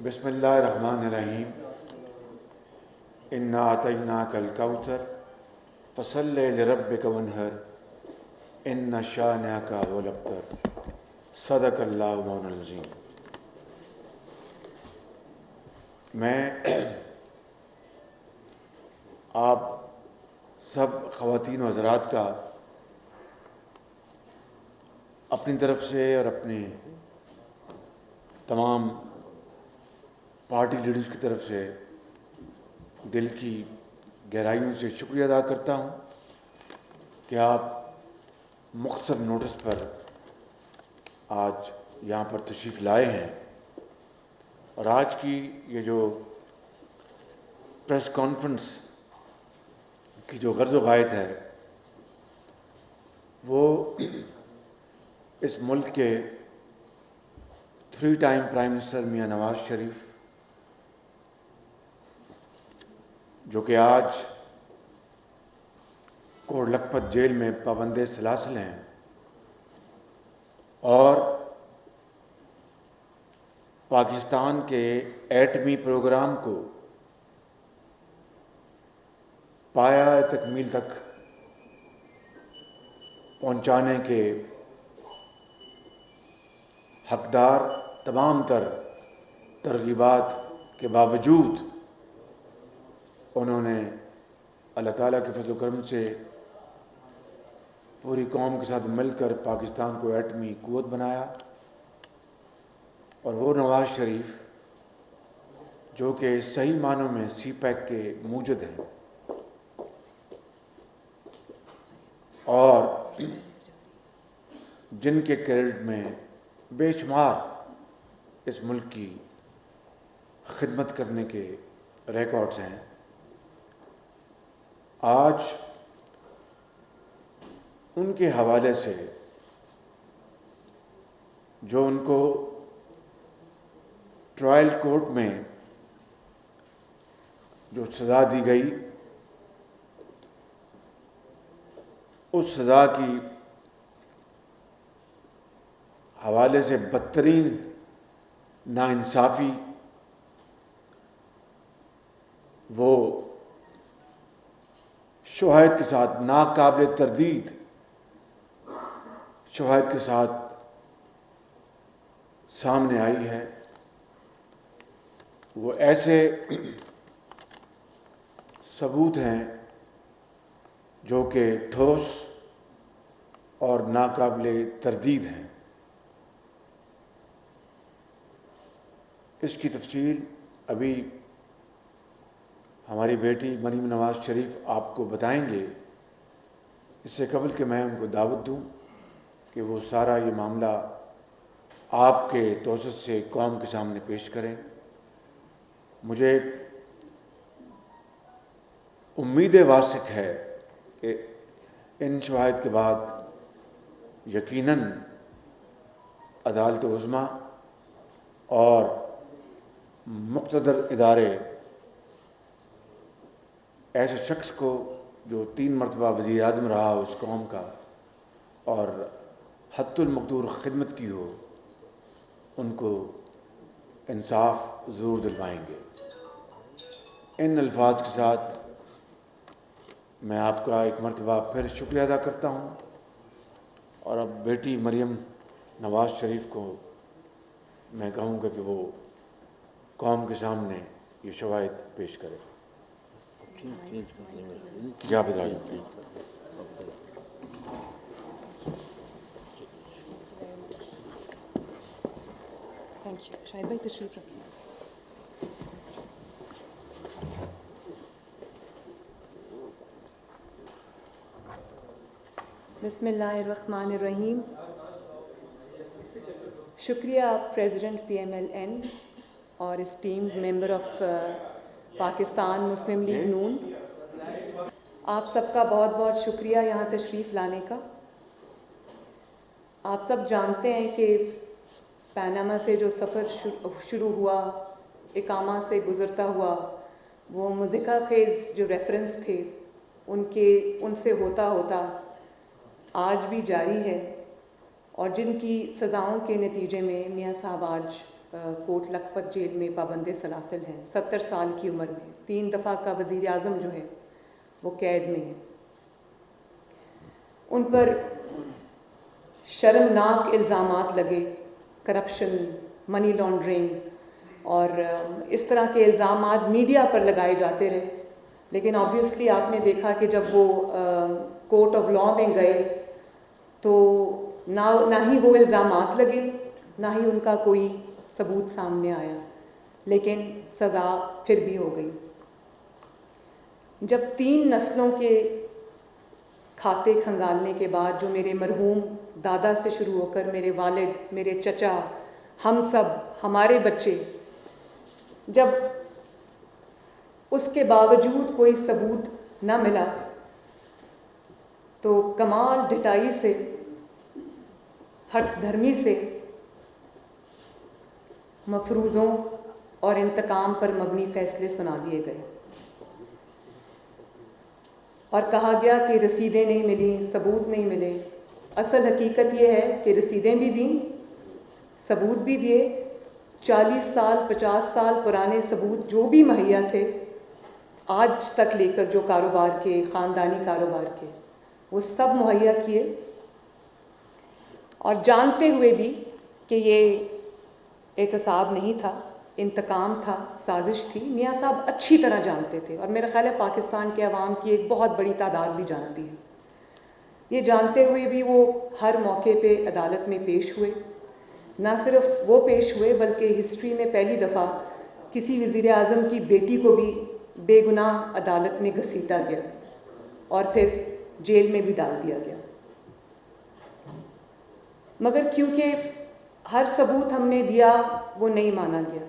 بسم اللہ الرحمن الرحیم انا اعطیناک الکوثر فصلی لربک وانحر ان شانئک هو الابتر صدق اللہ مولانا العظیم۔ میں آپ سب خواتین و حضرات کا اپنی طرف سے اور اپنے تمام پارٹی لیڈرز کی طرف سے دل کی گہرائیوں سے شکریہ ادا کرتا ہوں کہ آپ مختصر نوٹس پر آج یہاں پر تشریف لائے ہیں، اور آج کی یہ جو پریس کانفرنس کی جو غرض و غایت ہے وہ اس ملک کے 3 time prime minister Mian Nawaz Sharif, جو کہ آج کوٹ لکھپت جیل میں پابند سلاسل ہیں، اور پاکستان کے ایٹمی پروگرام کو پایہ تکمیل تک پہنچانے کے حقدار تمام تر ترغیبات کے باوجود انہوں نے اللہ تعالیٰ کے فضل و کرم سے پوری قوم کے ساتھ مل کر پاکستان کو ایٹمی قوت بنایا، اور وہ نواز شریف جو کہ صحیح معنوں میں سی پیک کے موجد ہیں اور جن کے کریڈٹ میں بے شمار اس ملک کی خدمت کرنے کے ریکارڈز ہیں، آج ان کے حوالے سے جو ان کو ٹرائل کورٹ میں جو سزا دی گئی، اس سزا کی حوالے سے بدترین ناانصافی وہ شواہد کے ساتھ، ناقابل تردید شواہد کے ساتھ سامنے آئی ہے۔ وہ ایسے ثبوت ہیں جو کہ ٹھوس اور ناقابل تردید ہیں۔ اس کی تفصیل ابھی ہماری بیٹی مریم نواز شریف آپ کو بتائیں گے، اس سے قبل کہ میں ان کو دعوت دوں کہ وہ سارا یہ معاملہ آپ کے توسط سے قوم کے سامنے پیش کریں۔ مجھے امید واثق ہے کہ ان شواہد کے بعد یقیناً عدالت عظمیٰ اور مقتدر ادارے ایسے شخص کو جو 3 مرتبہ وزیر اعظم رہا ہو اس قوم کا اور حد المقدور خدمت کی ہو، ان کو انصاف ضرور دلوائیں گے۔ ان الفاظ کے ساتھ میں آپ کا ایک مرتبہ پھر شکریہ ادا کرتا ہوں، اور اب بیٹی مریم نواز شریف کو میں کہوں گا کہ وہ قوم کے سامنے یہ شواہد پیش کرے۔ جناب راجہ، تھینک یو۔ شاہد بھائی تشریف رکھیے۔ بسم اللہ الرحمن الرحیم۔ شکریہ پریزیڈنٹ PMLN اور esteemed member of Pakistan Muslim League Noon, آپ سب کا بہت بہت شکریہ یہاں تشریف لانے کا۔ آپ سب جانتے ہیں کہ پاناما سے جو سفر شروع ہوا، اقامہ سے گزرتا ہوا، وہ مضحکہ خیز جو ریفرنس تھے ان سے ہوتا ہوتا آج بھی جاری ہے، اور جن کی سزاؤں کے نتیجے میں میاں صاحب آج کوٹ لکھپت جیل میں پابند سلاسل ہیں 70 سال کی عمر میں. 3 دفعہ کا وزیر اعظم جو ہے وہ قید میں ہے. ان پر شرمناک الزامات لگے, کرپشن, منی لانڈرنگ اور اس طرح کے الزامات میڈیا پر لگائے جاتے رہے. لیکن آبویسلی آپ نے دیکھا کہ جب وہ کورٹ آف لاء میں گئے تو نہ ہی وہ الزامات لگے, نہ ہی ان کا کوئی ثبوت سامنے آیا, لیکن سزا پھر بھی ہو گئی. جب 3 نسلوں کے کھاتے کھنگالنے کے بعد, جو میرے مرحوم دادا سے شروع ہو کر میرے والد, میرے چچا, ہم سب, ہمارے بچے, جب اس کے باوجود کوئی ثبوت نہ ملا تو کمال ڈٹائی سے, ہٹ دھرمی سے مفروضوں اور انتقام پر مبنی فیصلے سنا دیے گئے اور کہا گیا کہ رسیدیں نہیں ملیں, ثبوت نہیں ملے. اصل حقیقت یہ ہے کہ رسیدیں بھی دیں, ثبوت بھی دیے. 40 سال 50 سال پرانے ثبوت جو بھی مہیا تھے آج تک لے کر, جو کاروبار کے, خاندانی کاروبار کے, وہ سب مہیا کیے. اور جانتے ہوئے بھی کہ یہ احتساب نہیں تھا, انتقام تھا, سازش تھی, میاں صاحب اچھی طرح جانتے تھے اور میرا خیال ہے پاکستان کے عوام کی ایک بہت بڑی تعداد بھی جانتی ہے. یہ جانتے ہوئے بھی وہ ہر موقع پہ عدالت میں پیش ہوئے. نہ صرف وہ پیش ہوئے بلکہ ہسٹری میں پہلی دفعہ کسی وزیر اعظم کی بیٹی کو بھی بے گناہ عدالت میں گھسیٹا گیا اور پھر جیل میں بھی ڈال دیا گیا. مگر کیونکہ ہر ثبوت ہم نے دیا وہ نہیں مانا گیا.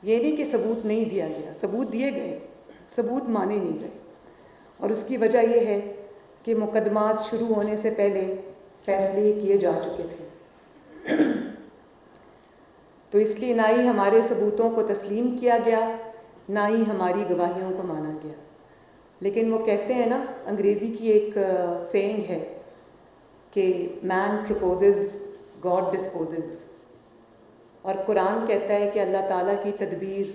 یہ نہیں کہ ثبوت نہیں دیا گیا, ثبوت دیے گئے, ثبوت مانے نہیں گئے. اور اس کی وجہ یہ ہے کہ مقدمات شروع ہونے سے پہلے فیصلے کیے جا چکے تھے. تو اس لیے نہ ہی ہمارے ثبوتوں کو تسلیم کیا گیا, نہ ہی ہماری گواہیوں کو مانا گیا. لیکن وہ کہتے ہیں نا, انگریزی کی ایک سینگ ہے کہ مین پرپوزز گاڈ ڈسپوزز, اور قرآن کہتا ہے کہ اللہ تعالیٰ کی تدبیر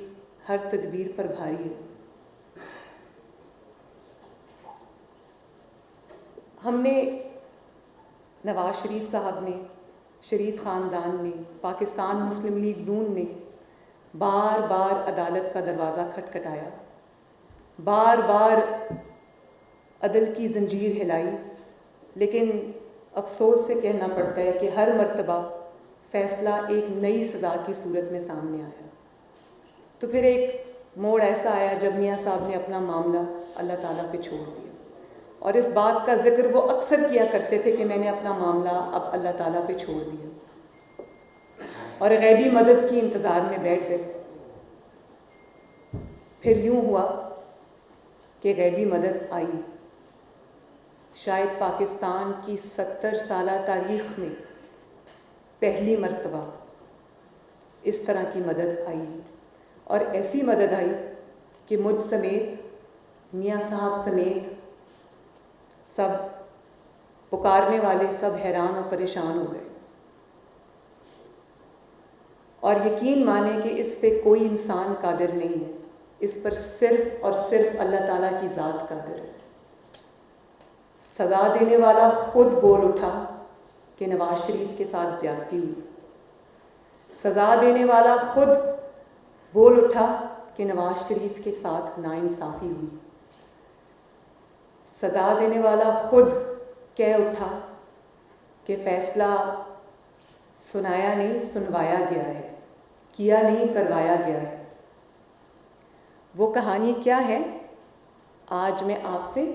ہر تدبیر پر بھاری ہے. ہم نے, نواز شریف صاحب نے, شریف خاندان نے, پاکستان مسلم لیگ نون نے بار بار عدالت کا دروازہ کھٹکھٹایا, بار بار عدل کی زنجیر ہلائی, لیکن افسوس سے کہنا پڑتا ہے کہ ہر مرتبہ فیصلہ ایک نئی سزا کی صورت میں سامنے آیا. تو پھر ایک موڑ ایسا آیا جب میاں صاحب نے اپنا معاملہ اللہ تعالیٰ پہ چھوڑ دیا, اور اس بات کا ذکر وہ اکثر کیا کرتے تھے کہ میں نے اپنا معاملہ اب اللہ تعالیٰ پہ چھوڑ دیا, اور غیبی مدد کی انتظار میں بیٹھ گئے. پھر یوں ہوا کہ غیبی مدد آئی. شاید پاکستان کی 70 سالہ تاریخ میں پہلی مرتبہ اس طرح کی مدد آئی, اور ایسی مدد آئی کہ مجھ سمیت, میاں صاحب سمیت سب پکارنے والے سب حیران اور پریشان ہو گئے. اور یقین مانیں کہ اس پہ کوئی انسان قادر نہیں ہے, اس پر صرف اور صرف اللہ تعالیٰ کی ذات قادر ہے. سزا دینے والا خود بول اٹھا کہ نواز شریف کے ساتھ زیادتی ہوئی. سزا دینے والا خود بول اٹھا کہ نواز شریف کے ساتھ ناانصافی ہوئی. سزا دینے والا خود کہہ اٹھا کہ فیصلہ سنایا نہیں سنوایا گیا ہے, کیا نہیں کروایا گیا ہے. وہ کہانی کیا ہے, آج میں آپ سے,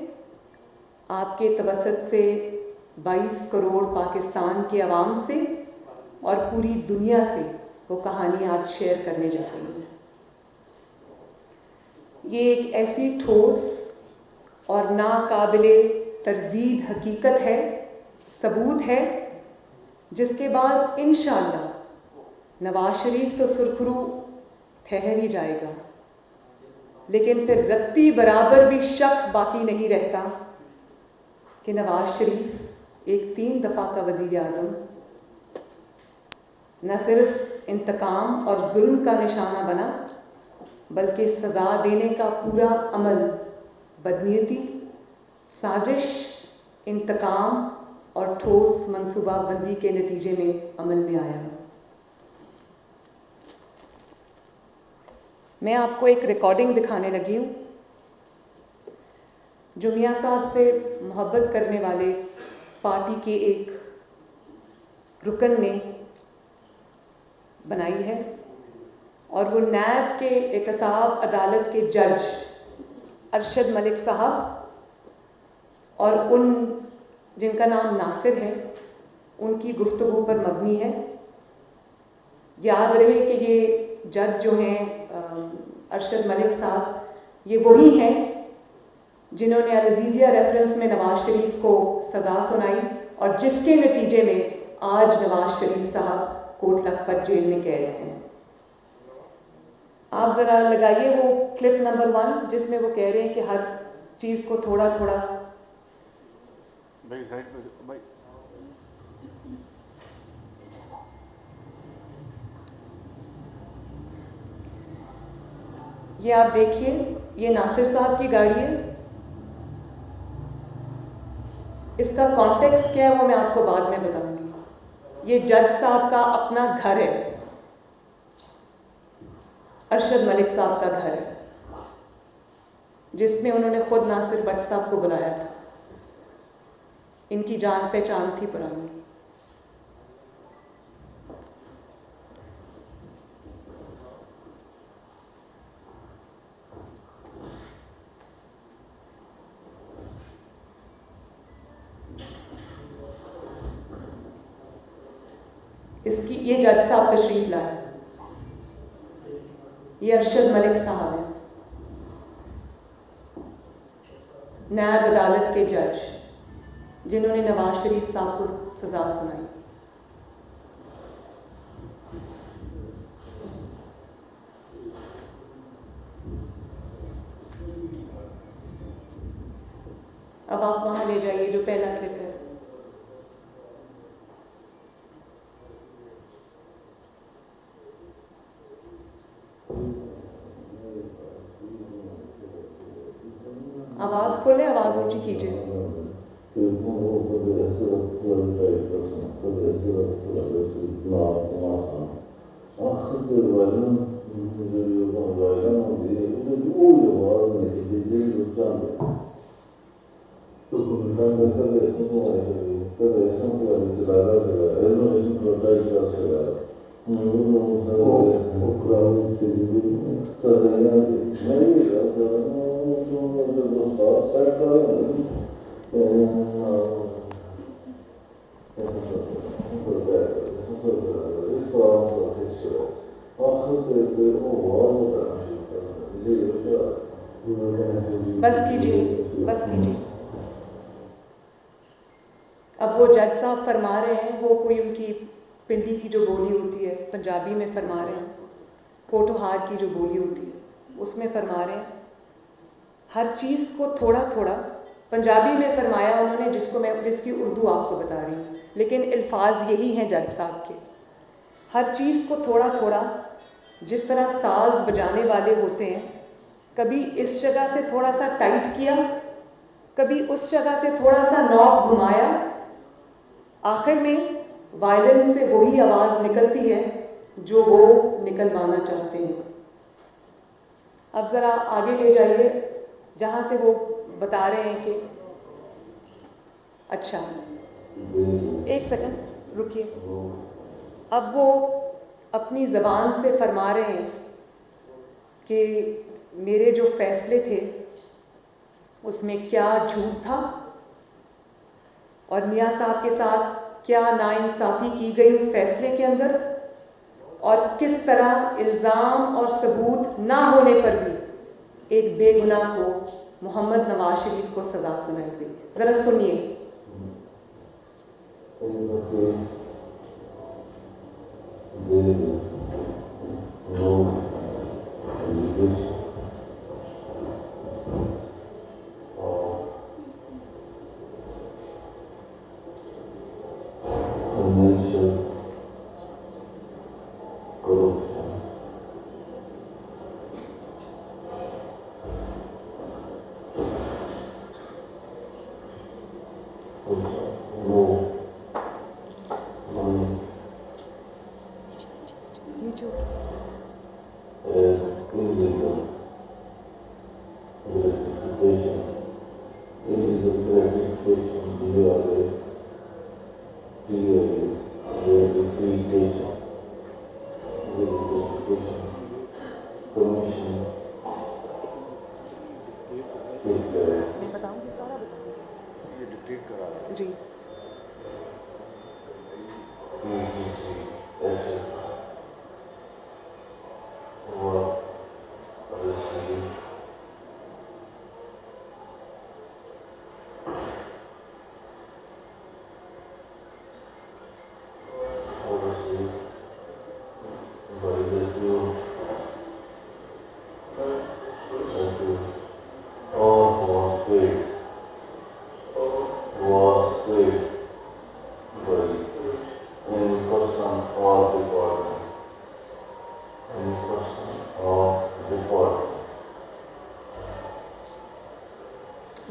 آپ کے توسط سے 22 کروڑ پاکستان کے عوام سے اور پوری دنیا سے وہ کہانی آج شیئر کرنے جا رہی ہوں. یہ ایک ایسی ٹھوس اور ناقابل تردید حقیقت ہے, ثبوت ہے, جس کے بعد انشاءاللہ نواز شریف تو سرخرو ٹھہر ہی جائے گا, لیکن پھر رتی برابر بھی شک باقی نہیں رہتا کہ نواز شریف ایک 3 دفعہ کا وزیر اعظم نہ صرف انتقام اور ظلم کا نشانہ بنا بلکہ سزا دینے کا پورا عمل بدنیتی، سازش، انتقام اور ٹھوس منصوبہ بندی کے نتیجے میں عمل میں آیا۔ میں آپ کو ایک ریکارڈنگ دکھانے لگی ہوں جو میاں صاحب سے محبت کرنے والے پارٹی کے ایک رکن نے بنائی ہے، اور وہ نیب کے احتساب عدالت کے جج ارشد ملک صاحب اور ان جن کا نام ناصر ہے ان کی گفتگو پر مبنی ہے۔ یاد رہے کہ یہ جج جو ہیں ارشد ملک صاحب، یہ وہی ہیں جنہوں نے العزیزیہ ریفرنس میں نواز شریف کو سزا سنائی اور جس کے نتیجے میں آج نواز شریف صاحب کوٹ لکھپت جیل میں قید ہیں۔ آپ ذرا لگائیے وہ کلپ نمبر 1 جس میں وہ کہہ رہے ہیں کہ ہر چیز کو تھوڑا تھوڑا۔ یہ آپ دیکھیے، یہ ناصر صاحب کی گاڑی ہے۔ اس کا کانٹیکسٹ کیا ہے وہ میں آپ کو بعد میں بتاؤں گی۔ یہ جج صاحب کا اپنا گھر ہے، ارشد ملک صاحب کا گھر ہے، جس میں انہوں نے خود ناصر بٹ صاحب کو بلایا تھا۔ ان کی جان پہچان تھی پرانی۔ یہ جج صاحب تشریف لائے، یہ ارشد ملک صاحب ہیں، نیب عدالت کے جج جنہوں نے نواز شریف صاحب کو سزا سنائی۔ اب آپ وہاں لے جائیے جو پہلا کلپ ہے۔ آواز فل ہے، آواز اونچی کیجیے۔ بس کیجیے، بس کیجیے۔ اب وہ جج صاحب فرما رہے ہیں، وہ کوئی ان کی پنڈی کی جو بولی ہوتی ہے پنجابی میں فرما رہے ہیں، کوٹوہار کی جو بولی ہوتی ہے اس میں فرما رہے ہیں ہر چیز کو تھوڑا تھوڑا۔ پنجابی میں فرمایا انہوں نے جس کی اردو آپ کو بتا رہی ہوں، لیکن الفاظ یہی ہیں جج صاحب کے۔ ہر چیز کو تھوڑا تھوڑا، جس طرح ساز بجانے والے ہوتے ہیں، کبھی اس جگہ سے تھوڑا سا ٹائٹ کیا، کبھی اس جگہ سے تھوڑا سا نوب گھمایا، آخر میں وائلن سے وہی آواز نکلتی ہے جو وہ نکلوانا چاہتے ہیں۔ اب ذرا آگے لے جائیے جہاں سے وہ بتا رہے ہیں کہ اچھا ایک سیکنڈ رکیے۔ اب وہ اپنی زبان سے فرما رہے ہیں کہ میرے جو فیصلے تھے اس میں کیا جھوٹ تھا اور میاں صاحب کے ساتھ کیا ناانصافی کی گئی اس فیصلے کے اندر، اور کس طرح الزام اور ثبوت نہ ہونے پر بھی ایک بے گناہ کو، محمد نواز شریف کو سزا سنائی گئی۔ ذرا سنیے۔ جی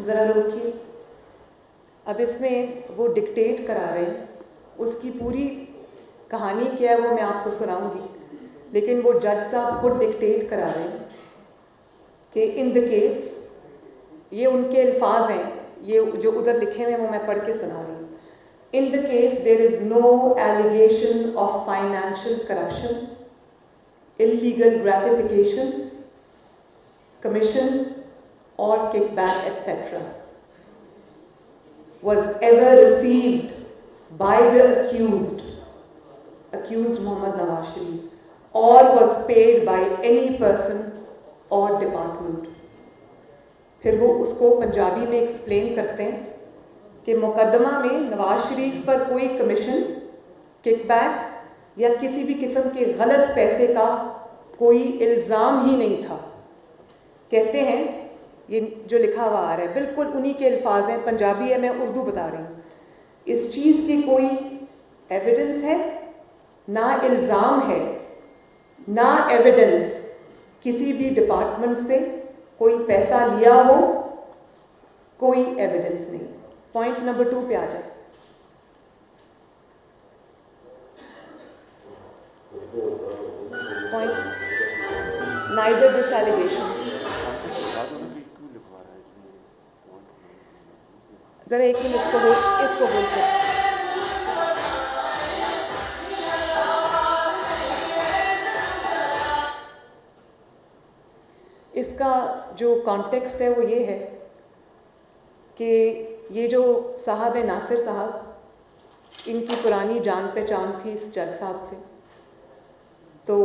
ذرا روکیے. اب اس میں وہ ڈکٹیٹ کرا رہے ہیں, اس کی پوری کہانی کیا ہے وہ میں آپ کو سناؤں گی, لیکن وہ جج صاحب خود ڈکٹیٹ کرا رہے ہیں کہ ان دا کیس, یہ ان کے الفاظ ہیں, یہ جو ادھر لکھے ہوئے ہیں وہ میں پڑھ کے سنا رہی ہوں. In the case there is no allegation of financial corruption, illegal gratification, commission or kickback, etc. was ever received by the accused Mohammad Nawaz Sharif, or was paid by any person or department. پھر وہ اس کو پنجابی میں explain کرتے ہیں کہ مقدمہ میں نواز شریف پر کوئی کمیشن, کک بیک یا کسی بھی قسم کے غلط پیسے کا کوئی الزام ہی نہیں تھا. کہتے ہیں, یہ جو لکھا ہوا آ رہا ہے بالکل انہی کے الفاظ ہیں, پنجابی ہے, میں اردو بتا رہی ہوں. اس چیز کی کوئی ایویڈنس ہے, نہ الزام ہے, نہ ایویڈنس کسی بھی ڈپارٹمنٹ سے کوئی پیسہ لیا ہو, کوئی ایویڈنس نہیں. پوائنٹ نمبر 2 پہ آ جائے. neither this allegation. ذرا ایک منٹ اس کو بول کر. اس کا جو کانٹیکسٹ ہے وہ یہ ہے کہ یہ جو صاحب ہے ناصر صاحب, ان کی پرانی جان پہچان تھی اس جج صاحب سے. تو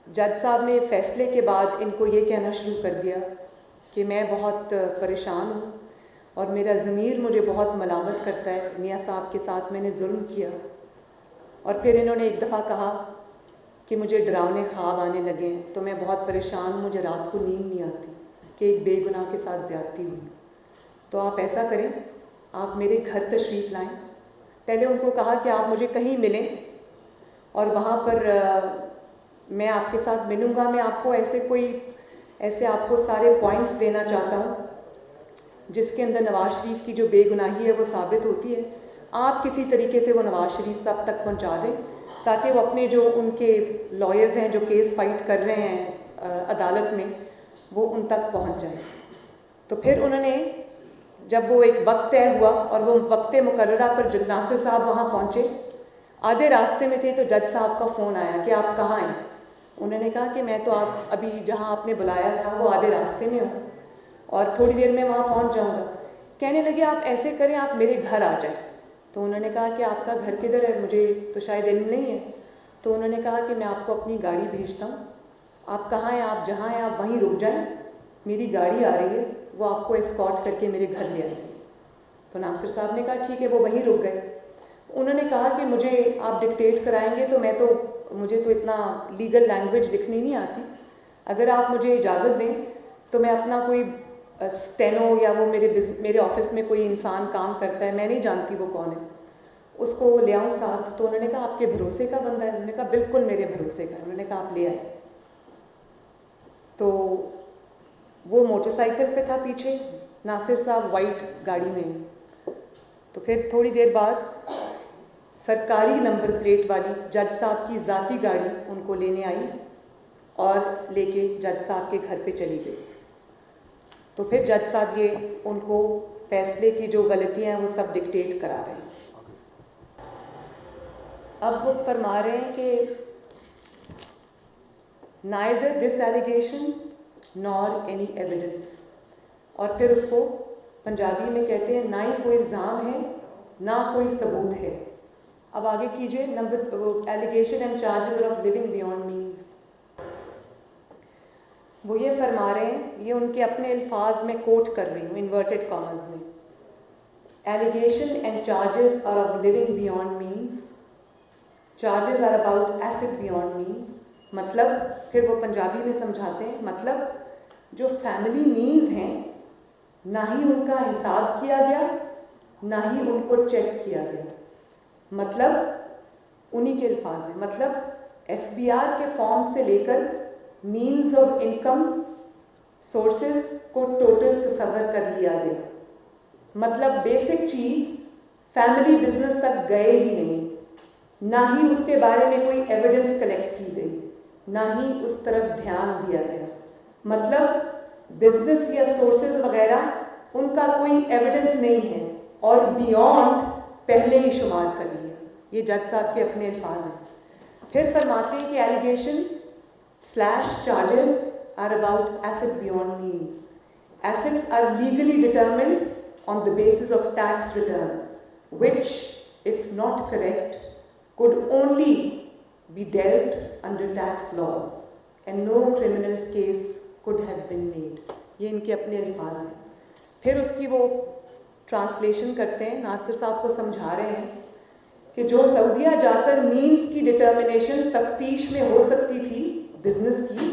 جج صاحب نے فیصلے کے بعد ان کو یہ کہنا شروع کر دیا کہ میں بہت پریشان ہوں اور میرا ضمیر مجھے بہت ملامت کرتا ہے, میاں صاحب کے ساتھ میں نے ظلم کیا. اور پھر انہوں نے ایک دفعہ کہا کہ مجھے ڈراؤنے خواب آنے لگے ہیں, تو میں بہت پریشان ہوں, مجھے رات کو نیند نہیں آتی کہ ایک بے گناہ کے ساتھ زیادتی ہوئی. تو آپ ایسا کریں, آپ میرے گھر تشریف لائیں. پہلے ان کو کہا کہ آپ مجھے کہیں ملیں اور وہاں پر میں آپ کے ساتھ ملوں گا. میں آپ کو ایسے آپ کو سارے پوائنٹس دینا چاہتا ہوں جس کے اندر نواز شریف کی جو بے گناہی ہے وہ ثابت ہوتی ہے. آپ کسی طریقے سے وہ نواز شریف صاحب تک پہنچا دیں تاکہ وہ اپنے جو ان کے لائرز ہیں جو کیس فائٹ کر رہے ہیں عدالت میں, وہ ان تک پہنچ جائیں. تو پھر انہوں نے جب وہ ایک وقت طے ہوا اور وہ وقت مقررہ پر ناصر صاحب وہاں پہنچے, آدھے راستے میں تھے تو جج صاحب کا فون آیا کہ آپ کہاں ہیں. انہوں نے کہا کہ میں تو آپ ابھی جہاں آپ نے بلایا تھا وہ آدھے راستے میں ہوں اور تھوڑی دیر میں وہاں پہنچ جاؤں گا. کہنے لگے آپ ایسے کریں, آپ میرے گھر آ جائیں. تو انہوں نے کہا کہ آپ کا گھر کدھر ہے, مجھے تو شاید علم نہیں ہے. تو انہوں نے کہا کہ میں آپ کو اپنی گاڑی بھیجتا ہوں, آپ کہاں ہیں, آپ جہاں ہیں آپ وہیں رک جائیں, میری گاڑی آ رہی ہے, وہ آپ کو اسکارٹ کر کے میرے گھر لے آئے گی. تو ناصر صاحب نے کہا ٹھیک ہے, وہ وہیں رک گئے. انہوں نے کہا کہ مجھے آپ ڈکٹیٹ کرائیں گے تو مجھے تو اتنا لیگل لینگویج لکھنی نہیں آتی, اگر آپ مجھے اجازت دیں تو میں اپنا کوئی اسٹینو یا وہ میرے آفس میں کوئی انسان کام کرتا ہے, میں نہیں جانتی وہ کون ہے, اس کو لے آؤں ساتھ. تو انہوں نے کہا آپ کے بھروسے کا بندہ ہے. انہوں نے کہا بالکل میرے بھروسے کا. انہوں نے کہا آپ لے آئے. تو وہ موٹر سائیکل پہ تھا پیچھے, ناصر صاحب وائٹ گاڑی میں. تو پھر تھوڑی دیر بعد سرکاری نمبر پلیٹ والی جج صاحب کی ذاتی گاڑی ان کو لینے آئی اور لے کے جج صاحب کے گھر پہ چلی گئی. تو پھر جج صاحب یہ ان کو فیصلے کی جو غلطیاں ہیں وہ سب ڈکٹیٹ کرا رہے ہیں. اب وہ فرما رہے ہیں کہ neither this allegation nor any evidence. اور پھر اس کو پنجابی میں کہتے ہیں نہ ہی کوئی الزام ہے نہ کوئی ثبوت ہے. اب آگے کیجئے allegation and charges of living beyond means. وہ یہ فرما رہے ہیں, یہ ان کے اپنے الفاظ میں کوٹ کر رہی ہوں انورٹڈ کاماز میں, allegation and charges are of living beyond means. Charges are about asset beyond means. مطلب پھر وہ پنجابی میں سمجھاتے ہیں, مطلب جو فیملی مینز ہیں نہ ہی ان کا حساب کیا گیا نہ ہی ان کو چیک کیا گیا. مطلب انہی کے الفاظ ہیں, مطلب ایف بی آر کے فارم سے لے کر مینز آف انکم سورسز کو ٹوٹل تصور کر لیا گیا. مطلب بیسک چیز فیملی بزنس تک گئے ہی نہیں, نہ ہی اس کے بارے میں کوئی ایویڈنس کلیکٹ کی گئی, نہ ہی اس طرف دھیان دیا گیا. مطلب بزنس یا سورسز وغیرہ ان کا کوئی ایویڈنس نہیں ہے اور بیونڈ پہلے ہی شمار کر لیا. یہ جج صاحب کے اپنے الفاظ ہیں. پھر فرماتے ہیں کہ allegation slash charges are about asset beyond means. Assets are legally determined on the basis of tax returns, which, if not correct, could only be dealt under tax laws, and no criminal case could have been made. یہ ان کے اپنے الفاظ ہیں. پھر اس کی وہ translation کرتے ہیں, ناصر صاحب کو سمجھا رہے ہیں کہ جو سعودیہ جا کر مینز کی ڈٹرمنیشن تفتیش میں ہو سکتی تھی بزنس کی,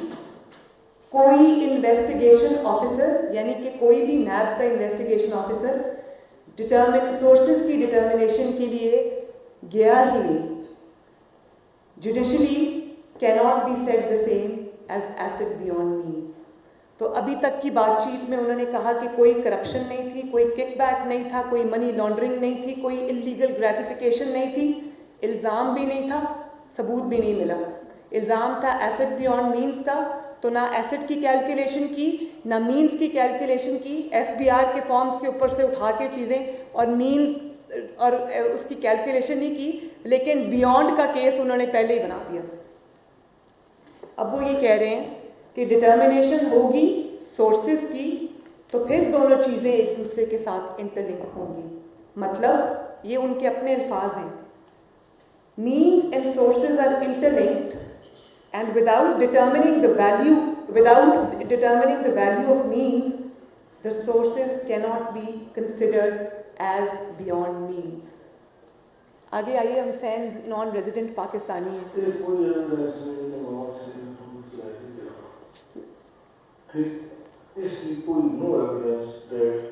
کوئی انویسٹیگیشن آفیسر یعنی کہ کوئی بھی نیب کا انویسٹیگیشن آفیسر سورسز کی ڈٹرمنیشن کے لیے گیا ہی نہیں. Judiciously cannot be said the same as asset beyond means. تو ابھی تک کی بات چیت میں انہوں نے کہا کہ کوئی کرپشن نہیں تھی, کوئی کک بیک نہیں تھا, کوئی منی لانڈرنگ نہیں تھی, کوئی انلیگل گریٹیفیکیشن نہیں تھی, الزام بھی نہیں تھا, ثبوت بھی نہیں ملا. الزام تھا ایسٹ بیونڈ مینز کا, تو نہ ایسٹ کی کیلکولیشن کی نہ مینز کی کیلکولیشن کی, ایف بی آر کے فارمز کے اوپر سے اٹھا کے چیزیں اور مینز اور اس کی کیلکولیشن نہیں کی, لیکن بیونڈ کا کیس انہوں نے پہلے ہی بنا دیا. اب وہ یہ کہہ رہے ہیں کہ ڈٹرمنیشن ہوگی سورسز کی تو پھر دونوں چیزیں ایک دوسرے کے ساتھ انٹرلنک ہوں گی. مطلب یہ ان کے اپنے الفاظ ہیں, means and sources are interlinked, and without determining the value of means, the sources cannot be considered as beyond means. آگے آئیے, حسین نان ریزیڈنٹ پاکستانی ہے.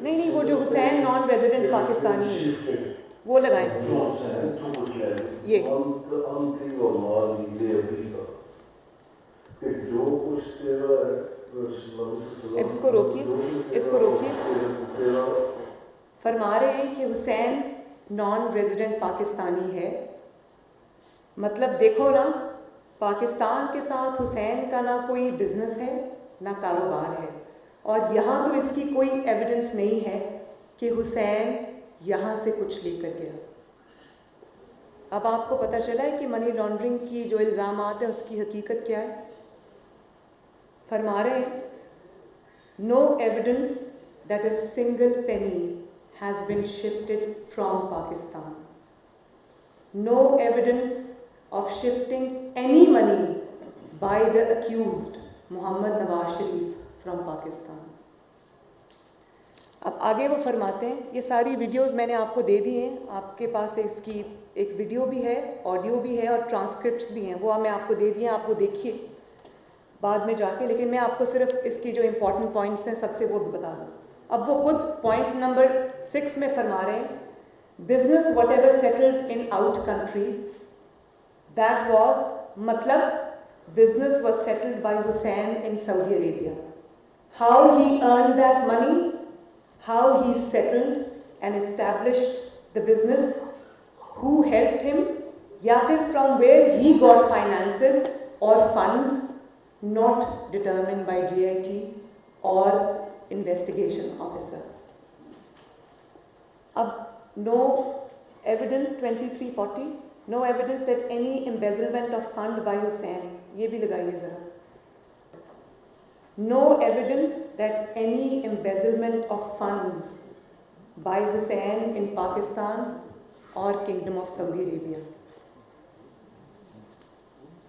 نہیں, وہ جو حسین نان ریزیڈنٹ پاکستانی ہے وہ لگائیں. یہ اس کو روکیے. فرما رہے ہیں کہ حسین نان ریزیڈنٹ پاکستانی ہے. مطلب دیکھو نا, پاکستان کے ساتھ حسین کا نہ کوئی بزنس ہے نہ کاروبار ہے, اور یہاں تو اس کی کوئی ایویڈنس نہیں ہے کہ حسین یہاں سے کچھ لے کر گیا. اب آپ کو پتہ چلا ہے کہ منی لانڈرنگ کی جو الزامات ہیں اس کی حقیقت کیا ہے. فرما رہے ہیں no evidence that a single penny has been shifted from Pakistan. No evidence of shifting any money by the accused Muhammad Nawaz Sharif from Pakistan. اب آگے وہ فرماتے ہیں, یہ ساری ویڈیوز میں نے آپ کو دے دی ہیں, آپ کے پاس اس کی ایک ویڈیو بھی ہے, آڈیو بھی ہے اور ٹرانسکرپٹس بھی ہیں, وہ میں آپ کو دے دی ہیں, آپ کو دیکھیے بعد میں جا کے. لیکن میں آپ کو صرف اس کی جو امپورٹنٹ پوائنٹس ہیں سب سے وہ بتا دوں. اب وہ خود پوائنٹ نمبر 6 میں فرما رہے ہیں, business whatever settled in out country that was, مطلب business was settled by Hussain in Saudi Arabia. How he earned that money, how he settled and established the business, who helped him, یا پھر from where he got finances or funds, not determined by GIT or investigation officer. No evidence 2340, no evidence that any embezzlement of fund by Hussain, ye bhi lagaiye zara. No evidence that any embezzlement of funds by Hussain in Pakistan or Kingdom of Saudi Arabia.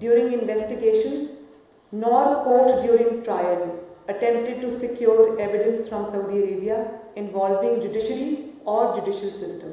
during investigation nor court during trial attempted to secure evidence from Saudi Arabia involving judiciary or judicial system.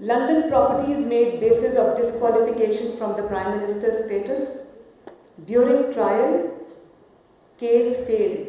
London properties made basis of disqualification from the Prime Minister's status. During trial, case failed.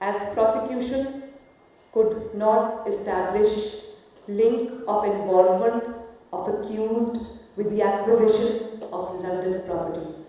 As prosecution could not establish link of involvement of accused with the acquisition of London properties.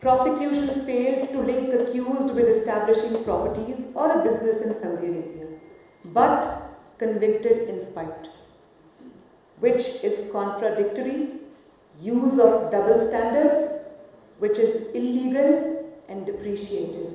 prosecution failed to link accused with establishing properties or a business in Saudi Arabia, but convicted in spite, which is contradictory, use of double standards, which is illegal and depreciative.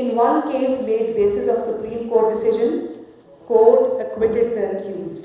in one case made basis of Supreme Court decision, court acquitted the accused.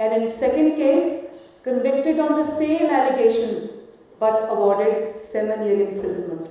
And in second case, convicted on the same allegations, but awarded 7-year imprisonment.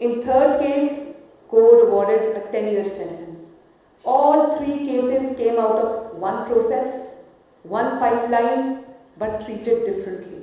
In third case, court awarded a 10-year sentence. All three cases came out of one process, one pipeline, but treated differently.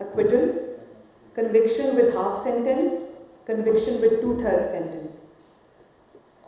acquittal, conviction with half sentence, conviction with 2/3 sentence.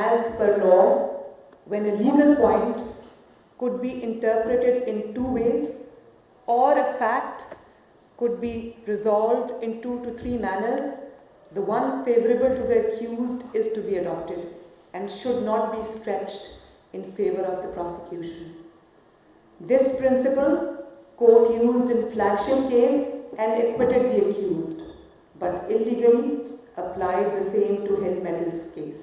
as per law, when a legal point could be interpreted in 2 ways or a fact could be resolved in 2 to 3 manners, the one favorable to the accused is to be adopted and should not be stretched in favor of the prosecution. This principle court used in flagship case and acquitted the accused, but illegally applied the same to Hill Metals case.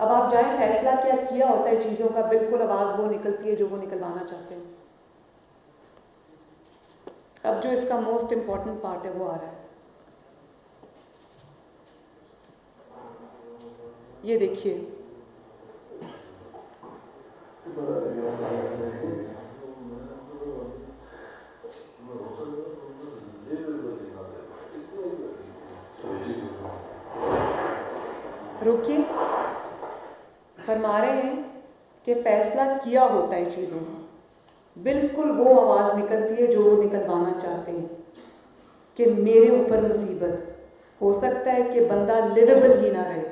اب آپ جائیں فیصلہ کیا کیا ہوتا ہے چیزوں کا، بالکل آواز وہ نکلتی ہے جو وہ نکلوانا چاہتے ہیں. اب جو اس کا موسٹ امپورٹنٹ پارٹ ہے وہ آ رہا ہے. یہ دیکھیے رکیے، فرما رہے ہیں کہ فیصلہ کیا ہوتا ہے چیزوں کا، بالکل وہ آواز نکلتی ہے جو وہ نکلوانا چاہتے ہیں کہ میرے اوپر مصیبت، ہو سکتا ہے کہ بندہ لیویبل ہی نہ رہے،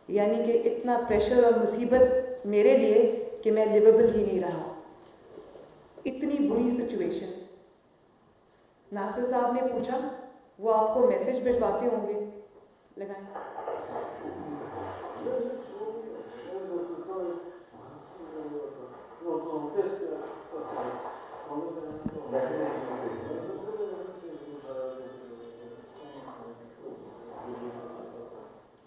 یعنی کہ اتنا پریشر اور مصیبت میرے لیے کہ میں لیویبل ہی نہیں رہا. اتنی بری سچویشن. ناصر صاحب نے پوچھا، وہ آپ کو میسج بھجواتے ہوں گے، لگائیں.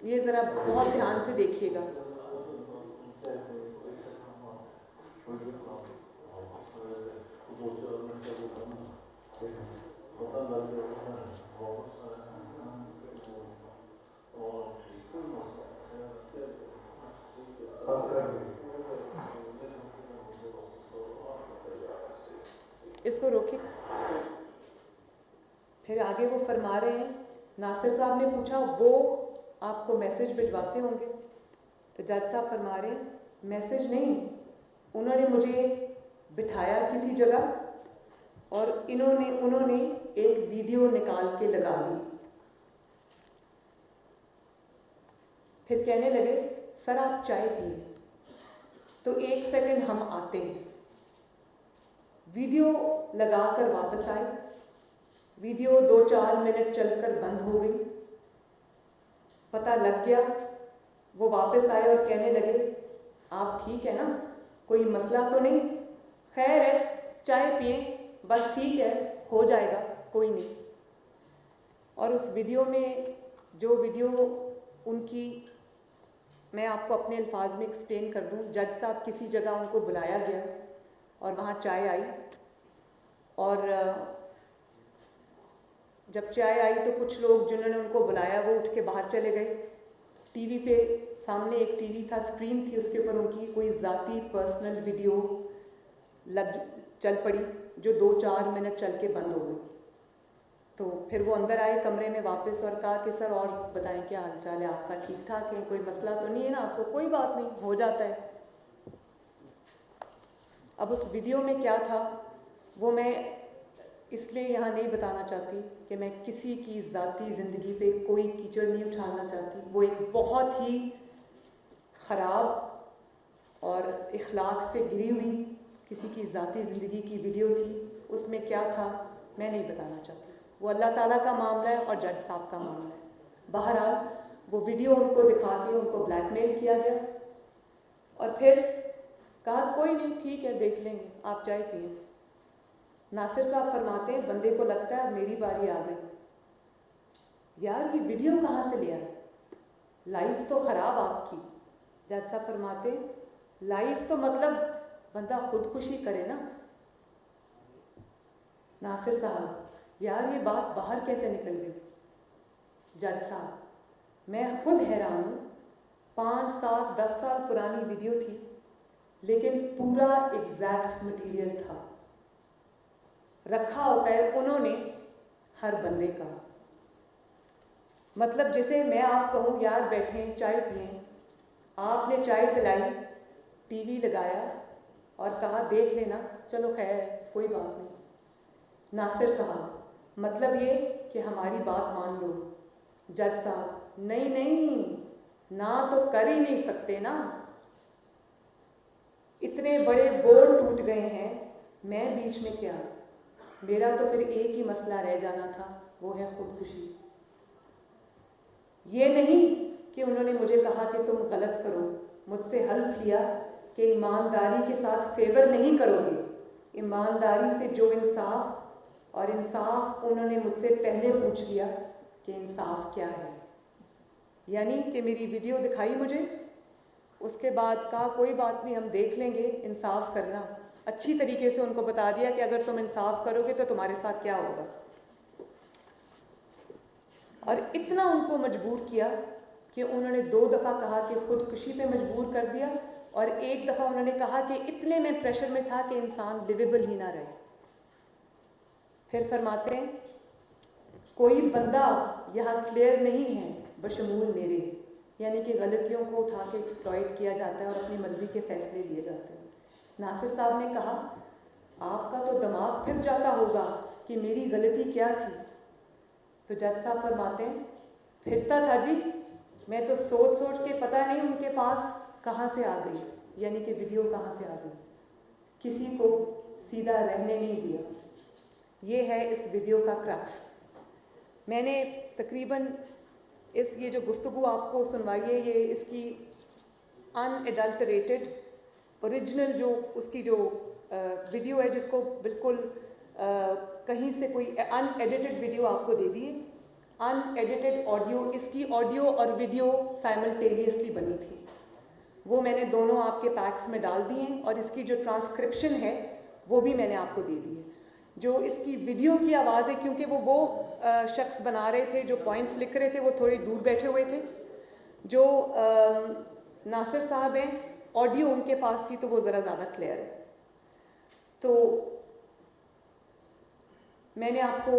یہ ذرا بہت دھیان سے دیکھیے گا. اس کو روکیں. پھر آگے وہ فرما رہے ہیں، ناصر صاحب نے پوچھا وہ آپ کو میسج بھجواتے ہوں گے، تو جج صاحب فرما رہے ہیں میسج نہیں، انہوں نے مجھے بٹھایا کسی جگہ اور انہوں نے ایک ویڈیو نکال کے لگا دی. پھر کہنے لگے سر آپ چائے پیئے. تو 1 سیکنڈ ہم آتے ہیں. ویڈیو لگا کر واپس آئے. ویڈیو 2-4 منٹ چل کر بند ہو گئی. پتہ لگ گیا. وہ واپس آئے اور کہنے لگے آپ ٹھیک ہے نا، کوئی مسئلہ تو نہیں، خیر ہے چائے پئیں، بس ٹھیک ہے ہو جائے گا کوئی نہیں. اور اس ویڈیو میں جو ویڈیو ان کی، میں آپ کو اپنے الفاظ میں ایکسپلین کر دوں. جج صاحب کسی جگہ ان کو بلایا گیا اور وہاں چائے آئی، اور جب چائے آئی تو کچھ لوگ جنہوں نے ان کو بلایا وہ اٹھ کے باہر چلے گئے. ٹی وی پہ سامنے ایک ٹی وی تھا، اسکرین تھی، اس کے اوپر ان کی کوئی ذاتی پرسنل ویڈیو چل پڑی جو 2-4 منٹ چل کے بند ہو گئی. تو پھر وہ اندر آئے کمرے میں واپس اور کہا کہ سر اور بتائیں کیا حال چال ہے آپ کا، ٹھیک ٹھاک ہے، کوئی مسئلہ تو نہیں ہے نا آپ کو؟ کوئی بات نہیں، ہو جاتا ہے. اب اس ویڈیو میں کیا تھا وہ میں اس لیے یہاں نہیں بتانا چاہتی کہ میں کسی کی ذاتی زندگی پہ کوئی کیچڑ نہیں اٹھانا چاہتی. وہ ایک بہت ہی خراب اور اخلاق سے گری ہوئی کسی کی ذاتی زندگی کی ویڈیو تھی. اس میں کیا تھا میں نہیں بتانا چاہتی، وہ اللہ تعالیٰ کا معاملہ ہے اور جج صاحب کا معاملہ ہے. بہرحال وہ ویڈیو ان کو دکھا کے ان کو بلیک میل کیا گیا اور پھر کہا کوئی نہیں ٹھیک ہے دیکھ لیں گے، آپ چائے پئیں. ناصر صاحب فرماتے ہیں بندے کو لگتا ہے میری باری آ گئی، یار یہ ویڈیو کہاں سے لیا ہے، لائف تو خراب آپ کی. جج صاحب فرماتے ہیں لائف تو مطلب بندہ خودکشی کرے نا. ناصر صاحب یار یہ بات باہر کیسے نکل گئی؟ جج صاحب میں خود حیران ہوں، 5 سال 10 سال پرانی ویڈیو تھی لیکن پورا ایگزیکٹ مٹیریل تھا. رکھا ہوتا ہے انہوں نے ہر بندے کا. مطلب جیسے میں آپ کہوں یار بیٹھیں چائے پئیں، آپ نے چائے پلائی، ٹی وی لگایا اور کہا دیکھ لینا چلو خیر ہے کوئی بات نہیں. ناصر صاحب مطلب یہ کہ ہماری بات مان لو. جج صاحب نہیں نہ تو کر ہی نہیں سکتے نا، اتنے بڑے بورڈ ٹوٹ گئے ہیں، میں بیچ میں کیا؟ میرا تو پھر ایک ہی مسئلہ رہ جانا تھا، وہ ہے خودکشی. یہ نہیں کہ انہوں نے مجھے کہا کہ تم غلط کرو، مجھ سے حلف لیا کہ ایمانداری کے ساتھ فیور نہیں کرو گے. ایمانداری سے جو انصاف، اور انصاف انہوں نے مجھ سے پہلے پوچھ لیا کہ انصاف کیا ہے. یعنی کہ میری ویڈیو دکھائی مجھے اس کے بعد کہا کوئی بات نہیں، ہم دیکھ لیں گے، انصاف کرنا. اچھی طریقے سے ان کو بتا دیا کہ اگر تم انصاف کرو گے تو تمہارے ساتھ کیا ہوگا. اور اتنا ان کو مجبور کیا کہ انہوں نے 2 دفعہ کہا کہ خودکشی پہ مجبور کر دیا، اور 1 دفعہ انہوں نے کہا کہ اتنے میں پریشر میں تھا کہ انسان لیویبل ہی نہ رہے. پھر فرماتے ہیں کوئی بندہ یہاں کلیئر نہیں ہے بشمول میرے، یعنی کہ غلطیوں کو اٹھا کے ایکسپلائٹ کیا جاتا ہے اور اپنی مرضی کے فیصلے لیے جاتے ہیں. ناصر صاحب نے کہا آپ کا تو دماغ پھر جاتا ہوگا کہ میری غلطی کیا تھی. تو جج صاحب فرماتے ہیں پھرتا تھا جی، میں تو سوچ سوچ کے پتہ نہیں ان کے پاس کہاں سے آ گئی، یعنی کہ ویڈیو کہاں سے آ گئی، کسی کو سیدھا رہنے نہیں دیا. یہ ہے اس ویڈیو کا کرکس. میں نے تقریباً یہ جو گفتگو آپ کو سنوائی ہے، یہ اس کی ان ایڈلٹریٹڈ اوریجنل جو اس کی جو ویڈیو ہے، جس کو بالکل کہیں سے کوئی ان ایڈیٹڈ ویڈیو آپ کو دے دی ہے. ان ایڈیٹڈ آڈیو، اس کی آڈیو اور ویڈیو سائملٹینیسلی بنی تھی. وہ میں نے دونوں آپ کے پیکس میں ڈال دی ہیں، اور اس کی جو ٹرانسکرپشن ہے وہ بھی میں نے آپ کو دے دی ہے. جو اس کی ویڈیو کی آواز ہے، کیونکہ وہ شخص بنا رہے تھے جو پوائنٹس لکھ رہے تھے، وہ تھوڑی دور بیٹھے ہوئے تھے. جو ناصر صاحب ہیں، آڈیو ان کے پاس تھی تو وہ ذرا زیادہ کلیئر ہے. تو میں نے آپ کو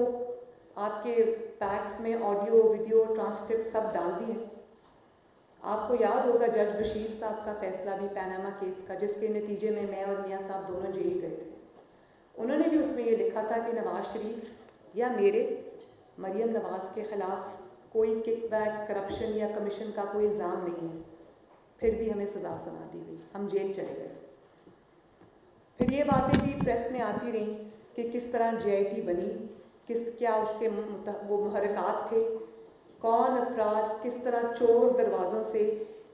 آپ کے پیکس میں آڈیو ویڈیو ٹرانسکرپٹ سب ڈال دی ہیں. آپ کو یاد ہوگا جج بشیر صاحب کا فیصلہ بھی پیناما کیس کا، جس کے نتیجے میں اور میاں صاحب دونوں جیل گئے تھے. انہوں نے بھی اس میں یہ لکھا تھا کہ نواز شریف یا میرے مریم نواز کے خلاف کوئی کک بیک، کرپشن یا کمیشن کا کوئی الزام نہیں ہے. پھر بھی ہمیں سزا سنا دی گئی، ہم جیل چلے گئے. پھر یہ باتیں بھی پریس میں آتی رہیں کہ کس طرح JIT بنی، کیا اس کے وہ محرکات تھے، کون افراد کس طرح چور دروازوں سے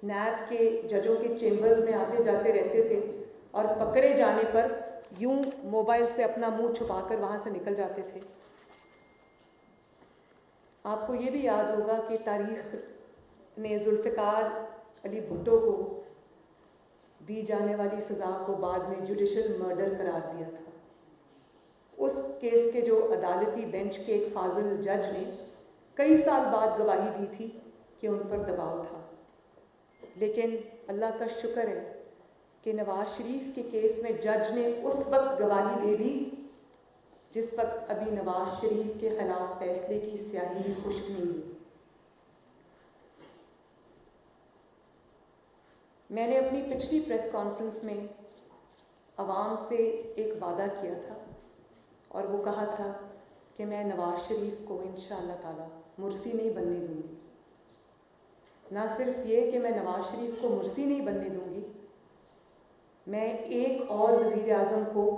نیب کے ججوں کے چیمبرز میں آتے جاتے رہتے تھے، اور پکڑے جانے پر یوں موبائل سے اپنا منہ چھپا کر وہاں سے نکل جاتے تھے. آپ کو یہ بھی یاد ہوگا کہ تاریخ نے ذوالفقار علی بھٹو کو دی جانے والی سزا کو بعد میں جوڈیشل مرڈر قرار دیا تھا. اس کیس کے جو عدالتی بینچ کے ایک فاضل جج نے کئی سال بعد گواہی دی تھی کہ ان پر دباؤ تھا. لیکن اللہ کا شکر ہے کہ نواز شریف کے کیس میں جج نے اس وقت گواہی دے دی جس وقت ابھی نواز شریف کے خلاف فیصلے کی سیاہی بھی خشک نہیں ہوئی. میں نے اپنی پچھلی پریس کانفرنس میں عوام سے ایک وعدہ کیا تھا، اور وہ کہا تھا کہ میں نواز شریف کو انشاءاللہ تعالی مرسی نہیں بننے دوں گی. نہ صرف یہ کہ میں نواز شریف کو مرسی نہیں بننے دوں گی، میں ایک اور وزیر اعظم کو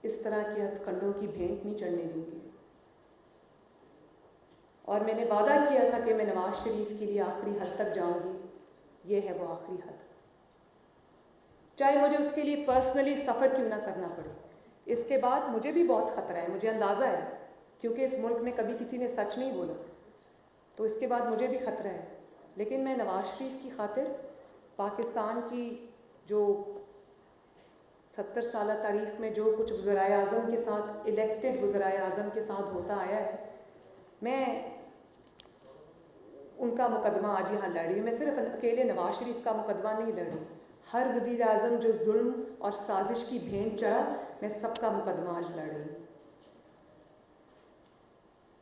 اس طرح کے ہتھ کنڈوں کی بھینٹ نہیں چڑھنے دوں گی. اور میں نے وعدہ کیا تھا کہ میں نواز شریف کے لیے آخری حد تک جاؤں گی. یہ ہے وہ آخری حد، چاہے مجھے اس کے لیے پرسنلی سفر کیوں نہ کرنا پڑے. اس کے بعد مجھے بھی بہت خطرہ ہے، مجھے اندازہ ہے، کیونکہ اس ملک میں کبھی کسی نے سچ نہیں بولا، تو اس کے بعد مجھے بھی خطرہ ہے. لیکن میں نواز شریف کی خاطر پاکستان کی جو 70 سالہ تاریخ میں جو کچھ وزرائے اعظم کے ساتھ، الیکٹڈ وزرائے اعظم کے ساتھ ہوتا آیا ہے، میں ان کا مقدمہ آج یہاں لڑ رہی ہوں. میں صرف اکیلے نواز شریف کا مقدمہ نہیں لڑ رہی، ہر وزیر اعظم جو ظلم اور سازش کی بھینٹ چڑھا، میں سب کا مقدمہ آج لڑ رہی ہوں.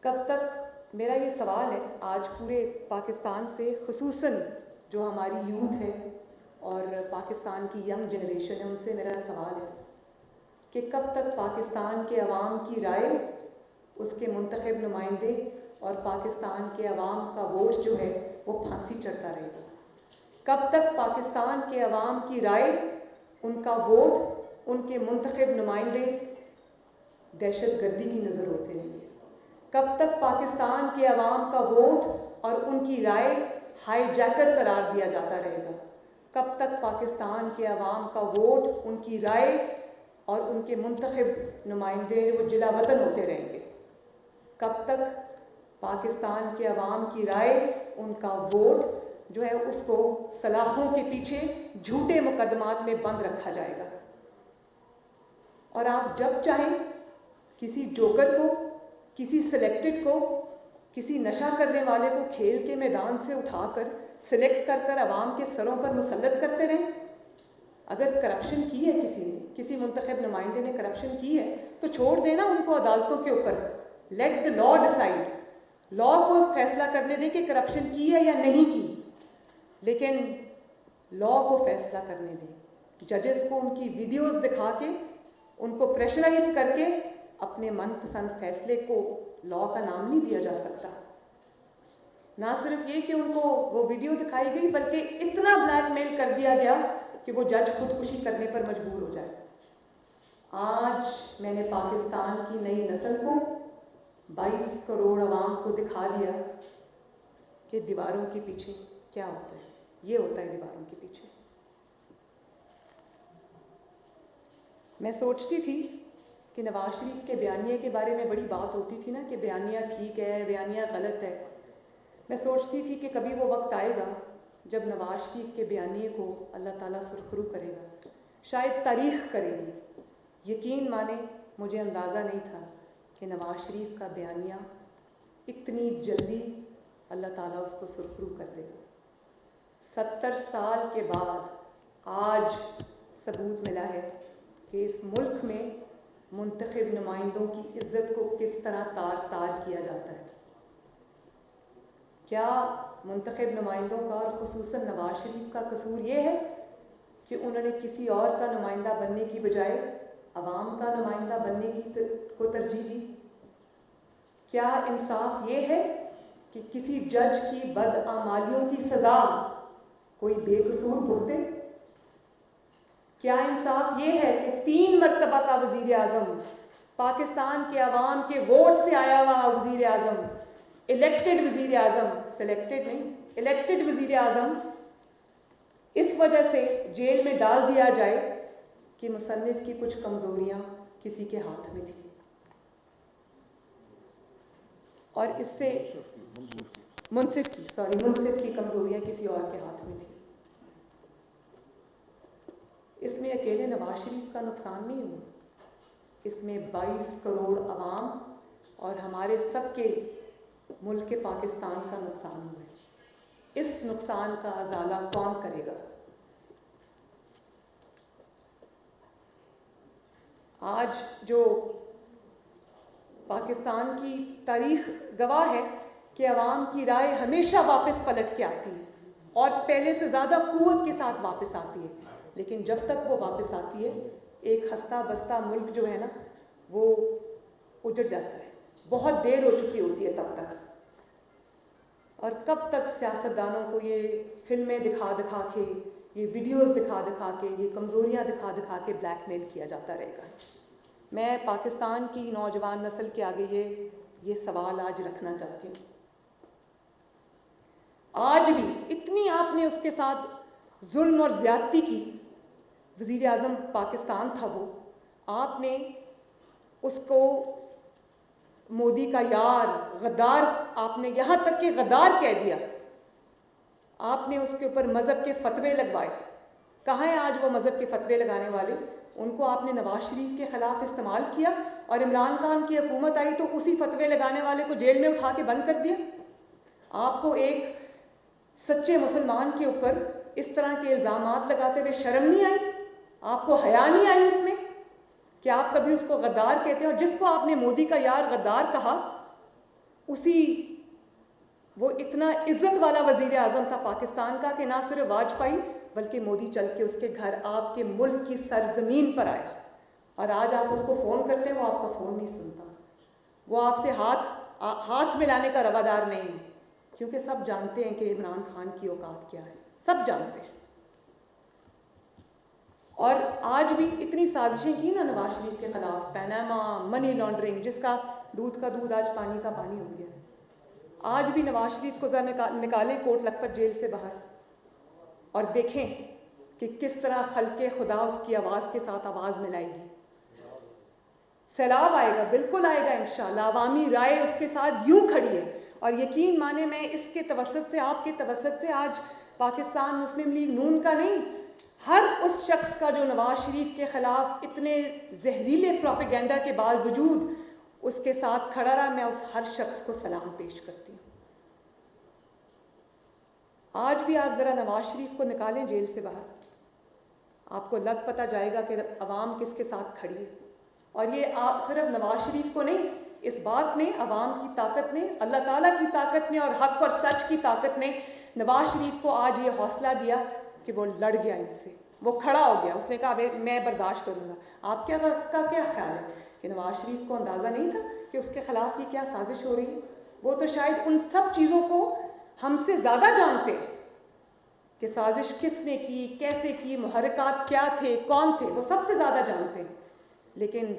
کب تک، میرا یہ سوال ہے آج پورے پاکستان سے، خصوصاً جو ہماری یوتھ ہے اور پاکستان کی ینگ جنریشن ہے، ان سے میرا سوال ہے کہ کب تک پاکستان کے عوام کی رائے، اس کے منتخب نمائندے اور پاکستان کے عوام کا ووٹ جو ہے وہ پھانسی چڑھتا رہے گا؟ کب تک پاکستان کے عوام کی رائے، ان کا ووٹ، ان کے منتخب نمائندے دہشت گردی کی نظر ہوتے رہیں گے؟ کب تک پاکستان کے عوام کا ووٹ اور ان کی رائے ہائی جیکر قرار دیا جاتا رہے گا؟ کب تک پاکستان کے عوام کا ووٹ، ان کی رائے اور ان کے منتخب نمائندے وہ جلا وطن ہوتے رہیں گے؟ کب تک پاکستان کے عوام کی رائے، ان کا ووٹ جو ہے اس کو سلاخوں کے پیچھے جھوٹے مقدمات میں بند رکھا جائے گا. اور آپ جب چاہیں کسی جوکر کو, کسی سلیکٹڈ کو, کسی نشہ کرنے والے کو کھیل کے میدان سے اٹھا کر سلیکٹ کر عوام کے سروں پر مسلط کرتے رہیں. اگر کرپشن کی ہے کسی نے, کسی منتخب نمائندے نے کرپشن کی ہے تو چھوڑ دینا ان کو عدالتوں کے اوپر. لیٹ دا لا ڈیسائیڈ, لا کو فیصلہ کرنے دیں کہ کرپشن کی ہے یا نہیں کی, لیکن لا کو فیصلہ کرنے دیں. ججز کو ان کی ویڈیوز دکھا کے, ان کو پریشرائز کر کے اپنے من پسند فیصلے کو لا کا نام نہیں دیا جا سکتا. نہ صرف یہ کہ ان کو وہ ویڈیو دکھائی گئی, بلکہ اتنا بلیک میل کر دیا گیا کہ وہ جج خودکشی کرنے پر مجبور ہو جائے. آج میں نے پاکستان کی نئی نسل کو, 22 کروڑ عوام کو دکھا دیا کہ دیواروں کے پیچھے کیا ہوتا ہے. یہ ہوتا ہے دیواروں کے پیچھے. میں سوچتی تھی کہ نواز شریف کے بیانیے کے بارے میں بڑی بات ہوتی تھی نا کہ بیانیہ ٹھیک ہے, بیانیہ غلط ہے. میں سوچتی تھی کہ کبھی وہ وقت آئے گا جب نواز شریف کے بیانیے کو اللہ تعالیٰ سرخرو کرے گا, شاید تاریخ کرے گی. یقین مانے مجھے اندازہ نہیں تھا کہ نواز شریف کا بیانیہ اتنی جلدی اللہ تعالیٰ اس کو سرخرو کر دے گا. 70 سال کے بعد آج ثبوت ملا ہے کہ اس ملک میں منتخب نمائندوں کی عزت کو کس طرح تار تار کیا جاتا ہے. کیا منتخب نمائندوں کا اور خصوصاً نواز شریف کا قصور یہ ہے کہ انہوں نے کسی اور کا نمائندہ بننے کی بجائے عوام کا نمائندہ بننے کو ترجیح دی؟ کیا انصاف یہ ہے کہ کسی جج کی بدعمالیوں کی سزا کوئی بے قصور بھگتے؟ کیا انصاف یہ ہے کہ 3 مرتبہ کا وزیر اعظم, پاکستان کے عوام کے ووٹ سے آیا ہوا وزیر اعظم, الیکٹڈ وزیر اعظم, سلیکٹڈ نہیں, الیکٹڈ وزیر اعظم اس وجہ سے جیل میں ڈال دیا جائے کہ مصنف کی کچھ کمزوریاں کسی کے ہاتھ میں تھیں, اور اس سے منصف کی کمزوریاں کسی اور کے ہاتھ میں تھیں. اس میں اکیلے نواز شریف کا نقصان نہیں ہوا, اس میں 22 کروڑ عوام اور ہمارے سب کے ملک پاکستان کا نقصان ہوا ہے. اس نقصان کا ازالہ کون کرے گا؟ آج جو پاکستان کی تاریخ گواہ ہے کہ عوام کی رائے ہمیشہ واپس پلٹ کے آتی ہے اور پہلے سے زیادہ قوت کے ساتھ واپس آتی ہے, لیکن جب تک وہ واپس آتی ہے ایک خستہ بستہ ملک جو ہے نا وہ اجڑ جاتا ہے. بہت دیر ہو چکی ہوتی ہے تب تک. اور کب تک سیاستدانوں کو یہ فلمیں دکھا دکھا کے, یہ ویڈیوز دکھا دکھا کے, یہ کمزوریاں دکھا دکھا کے بلیک میل کیا جاتا رہے گا؟ میں پاکستان کی نوجوان نسل کے آگے یہ سوال آج رکھنا چاہتی ہوں. آج بھی اتنی آپ نے اس کے ساتھ ظلم اور زیادتی کی, وزیر اعظم پاکستان تھا وہ, آپ نے اس کو مودی کا یار, غدار, آپ نے یہاں تک کہ غدار کہہ دیا. آپ نے اس کے اوپر مذہب کے فتوے لگوائے. کہاں ہیں آج وہ مذہب کے فتوے لگانے والے؟ ان کو آپ نے نواز شریف کے خلاف استعمال کیا اور عمران خان کی حکومت آئی تو اسی فتوے لگانے والے کو جیل میں اٹھا کے بند کر دیا. آپ کو ایک سچے مسلمان کے اوپر اس طرح کے الزامات لگاتے ہوئے شرم نہیں آئی؟ آپ کو حیا نہیں آئی اس میں کہ آپ کبھی اس کو غدار کہتے ہیں؟ اور جس کو آپ نے مودی کا یار غدار کہا, وہ اتنا عزت والا وزیر اعظم تھا پاکستان کا کہ نہ صرف واجپئی بلکہ مودی چل کے اس کے گھر آپ کے ملک کی سرزمین پر آیا, اور آج آپ اس کو فون کرتے ہیں وہ آپ کا فون نہیں سنتا, وہ آپ سے ہاتھ ملانے کا روادار نہیں ہے, کیونکہ سب جانتے ہیں کہ عمران خان کی اوقات کیا ہے, سب جانتے ہیں. اور آج بھی اتنی سازشیں کی نا نواز شریف کے خلاف, پیناما, منی لانڈرنگ, جس کا دودھ آج پانی کا پانی ہو گیا. آج بھی نواز شریف کو ذرا نکالیں کوٹ لکھپت جیل سے باہر اور دیکھیں کہ کس طرح خلق خدا اس کی آواز کے ساتھ آواز ملائے گی. سیلاب آئے گا, بالکل آئے گا انشاءاللہ. عوامی رائے اس کے ساتھ یوں کھڑی ہے, اور یقین مانے میں اس کے توسط سے, آپ کے توسط سے آج پاکستان مسلم لیگ نون کا نہیں، ہر اس شخص کا جو نواز شریف کے خلاف اتنے زہریلے پروپیگنڈا کے باوجود اس کے ساتھ کھڑا رہا، میں اس ہر شخص کو سلام پیش کرتی ہوں۔ آج بھی آپ ذرا نواز شریف کو نکالیں جیل سے باہر، آپ کو لگ پتہ جائے گا کہ عوام کس کے ساتھ کھڑی ہے۔ اور یہ آپ صرف نواز شریف کو نہیں، اس بات نے، عوام کی طاقت نے، اللہ تعالیٰ کی طاقت نے اور حق اور سچ کی طاقت نے نواز شریف کو آج یہ حوصلہ دیا کہ وہ لڑ گیا ان سے، وہ کھڑا ہو گیا، اس نے کہا میں برداشت کروں گا۔ آپ کا کیا خیال ہے کہ نواز شریف کو اندازہ نہیں تھا کہ اس کے خلاف یہ کیا سازش ہو رہی ہے؟ وہ تو شاید ان سب چیزوں کو ہم سے زیادہ جانتے ہیں کہ سازش کس نے کی، کیسے کی، محرکات کیا تھے، کون تھے، وہ سب سے زیادہ جانتے ہیں۔ لیکن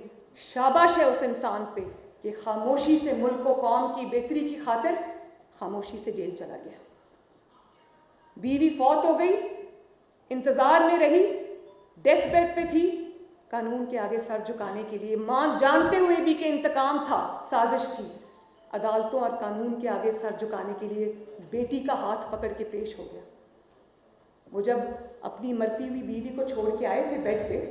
شاباش ہے اس انسان پہ کہ خاموشی سے ملک و قوم کی بہتری کی خاطر خاموشی سے جیل چلا گیا۔ بیوی فوت ہو گئی، انتظار میں رہی، ڈیتھ بیڈ پہ تھی، قانون کے آگے سر جھکانے کے لیے، ماں جانتے ہوئے بھی کہ انتقام تھا، سازش تھی، عدالتوں اور قانون کے آگے سر جھکانے کے لیے بیٹی کا ہاتھ پکڑ کے پیش ہو گیا۔ وہ جب اپنی مرتی ہوئی بیوی کو چھوڑ کے آئے تھے بیڈ پہ،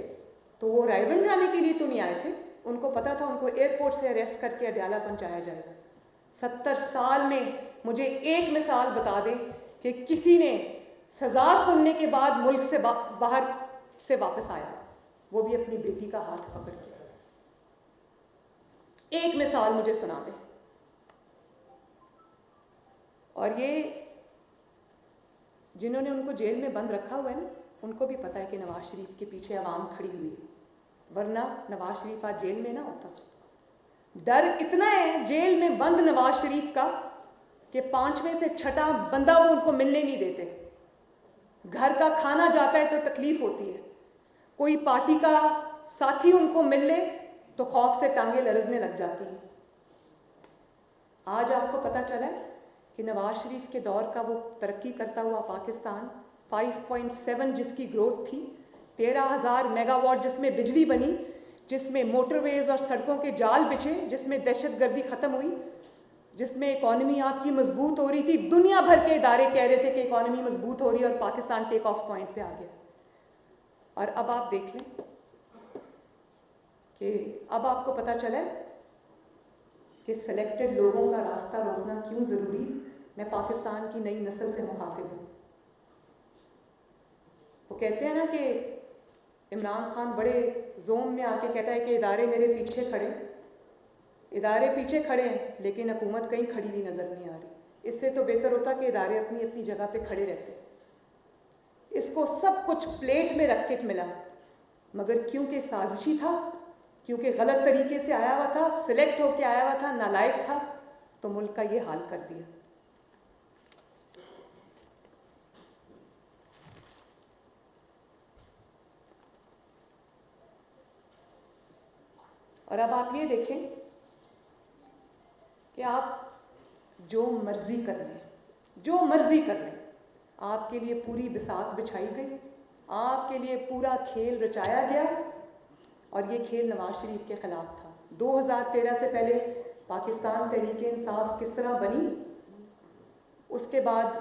تو وہ رائے بن جانے کے لیے تو نہیں آئے تھے، ان کو پتا تھا ان کو ایئرپورٹ سے اریسٹ کر کے اڈیالہ پہنچایا جائے گا۔ 70 سال میں مجھے ایک مثال بتا دیں کہ کسی نے سزا سننے کے بعد ملک سے باہر سے واپس آیا، وہ بھی اپنی بیٹی کا ہاتھ پکڑ کے۔ ایک مثال مجھے سنا دیں۔ اور یہ جنہوں نے ان کو جیل میں بند رکھا ہوا ہے نا، ان کو بھی پتہ ہے کہ نواز شریف کے پیچھے عوام کھڑی ہوئی ہے، ورنہ نواز شریف آج جیل میں نہ ہوتا۔ ڈر اتنا ہے جیل میں بند نواز شریف کا کہ 5ویں سے 6واں بندہ وہ ان کو ملنے نہیں دیتے۔ گھر کا کھانا جاتا ہے تو تکلیف ہوتی ہے، کوئی پارٹی کا ساتھی ان کو مل لے تو خوف سے ٹانگیں لرزنے لگ جاتی ہیں۔ آج آپ کو پتہ چلا ہے کہ نواز شریف کے دور کا وہ ترقی کرتا ہوا پاکستان 5.7 جس کی گروتھ تھی، 13,000 میگا واٹ جس میں بجلی بنی، جس میں موٹر ویز اور سڑکوں کے جال بچھے، جس میں دہشت گردی ختم ہوئی، جس میں اکانومی آپ کی مضبوط ہو رہی تھی، دنیا بھر کے ادارے کہہ رہے تھے کہ اکانومی مضبوط ہو رہی ہے اور پاکستان ٹیک آف پوائنٹ پہ آ گیا۔ اور اب آپ دیکھ لیں کہ اب آپ کو پتہ چلا ہے کہ سلیکٹڈ لوگوں کا راستہ روکنا کیوں ضروری ہے۔ میں پاکستان کی نئی نسل سے مخاطب ہوں۔ وہ کہتے ہیں نا کہ عمران خان بڑے زوم میں آ کے کہتا ہے کہ ادارے میرے پیچھے کھڑے، ادارے پیچھے کھڑے ہیں لیکن حکومت کہیں کھڑی ہوئی نظر نہیں آ رہی۔ اس سے تو بہتر ہوتا کہ ادارے اپنی اپنی جگہ پہ کھڑے رہتے۔ اس کو سب کچھ پلیٹ میں رکھ کے ملا، مگر کیونکہ سازشی تھا، کیونکہ غلط طریقے سے آیا ہوا تھا، سلیکٹ ہو کے آیا ہوا تھا، نالائق تھا، تو ملک کا یہ حال کر دیا۔ اور اب آپ یہ دیکھیں کہ آپ جو مرضی کر لیں، جو مرضی کر لیں، آپ کے لیے پوری بساط بچھائی گئی، آپ کے لیے پورا کھیل رچایا گیا، اور یہ کھیل نواز شریف کے خلاف تھا۔ 2013 سے پہلے پاکستان تحریک انصاف کس طرح بنی، اس کے بعد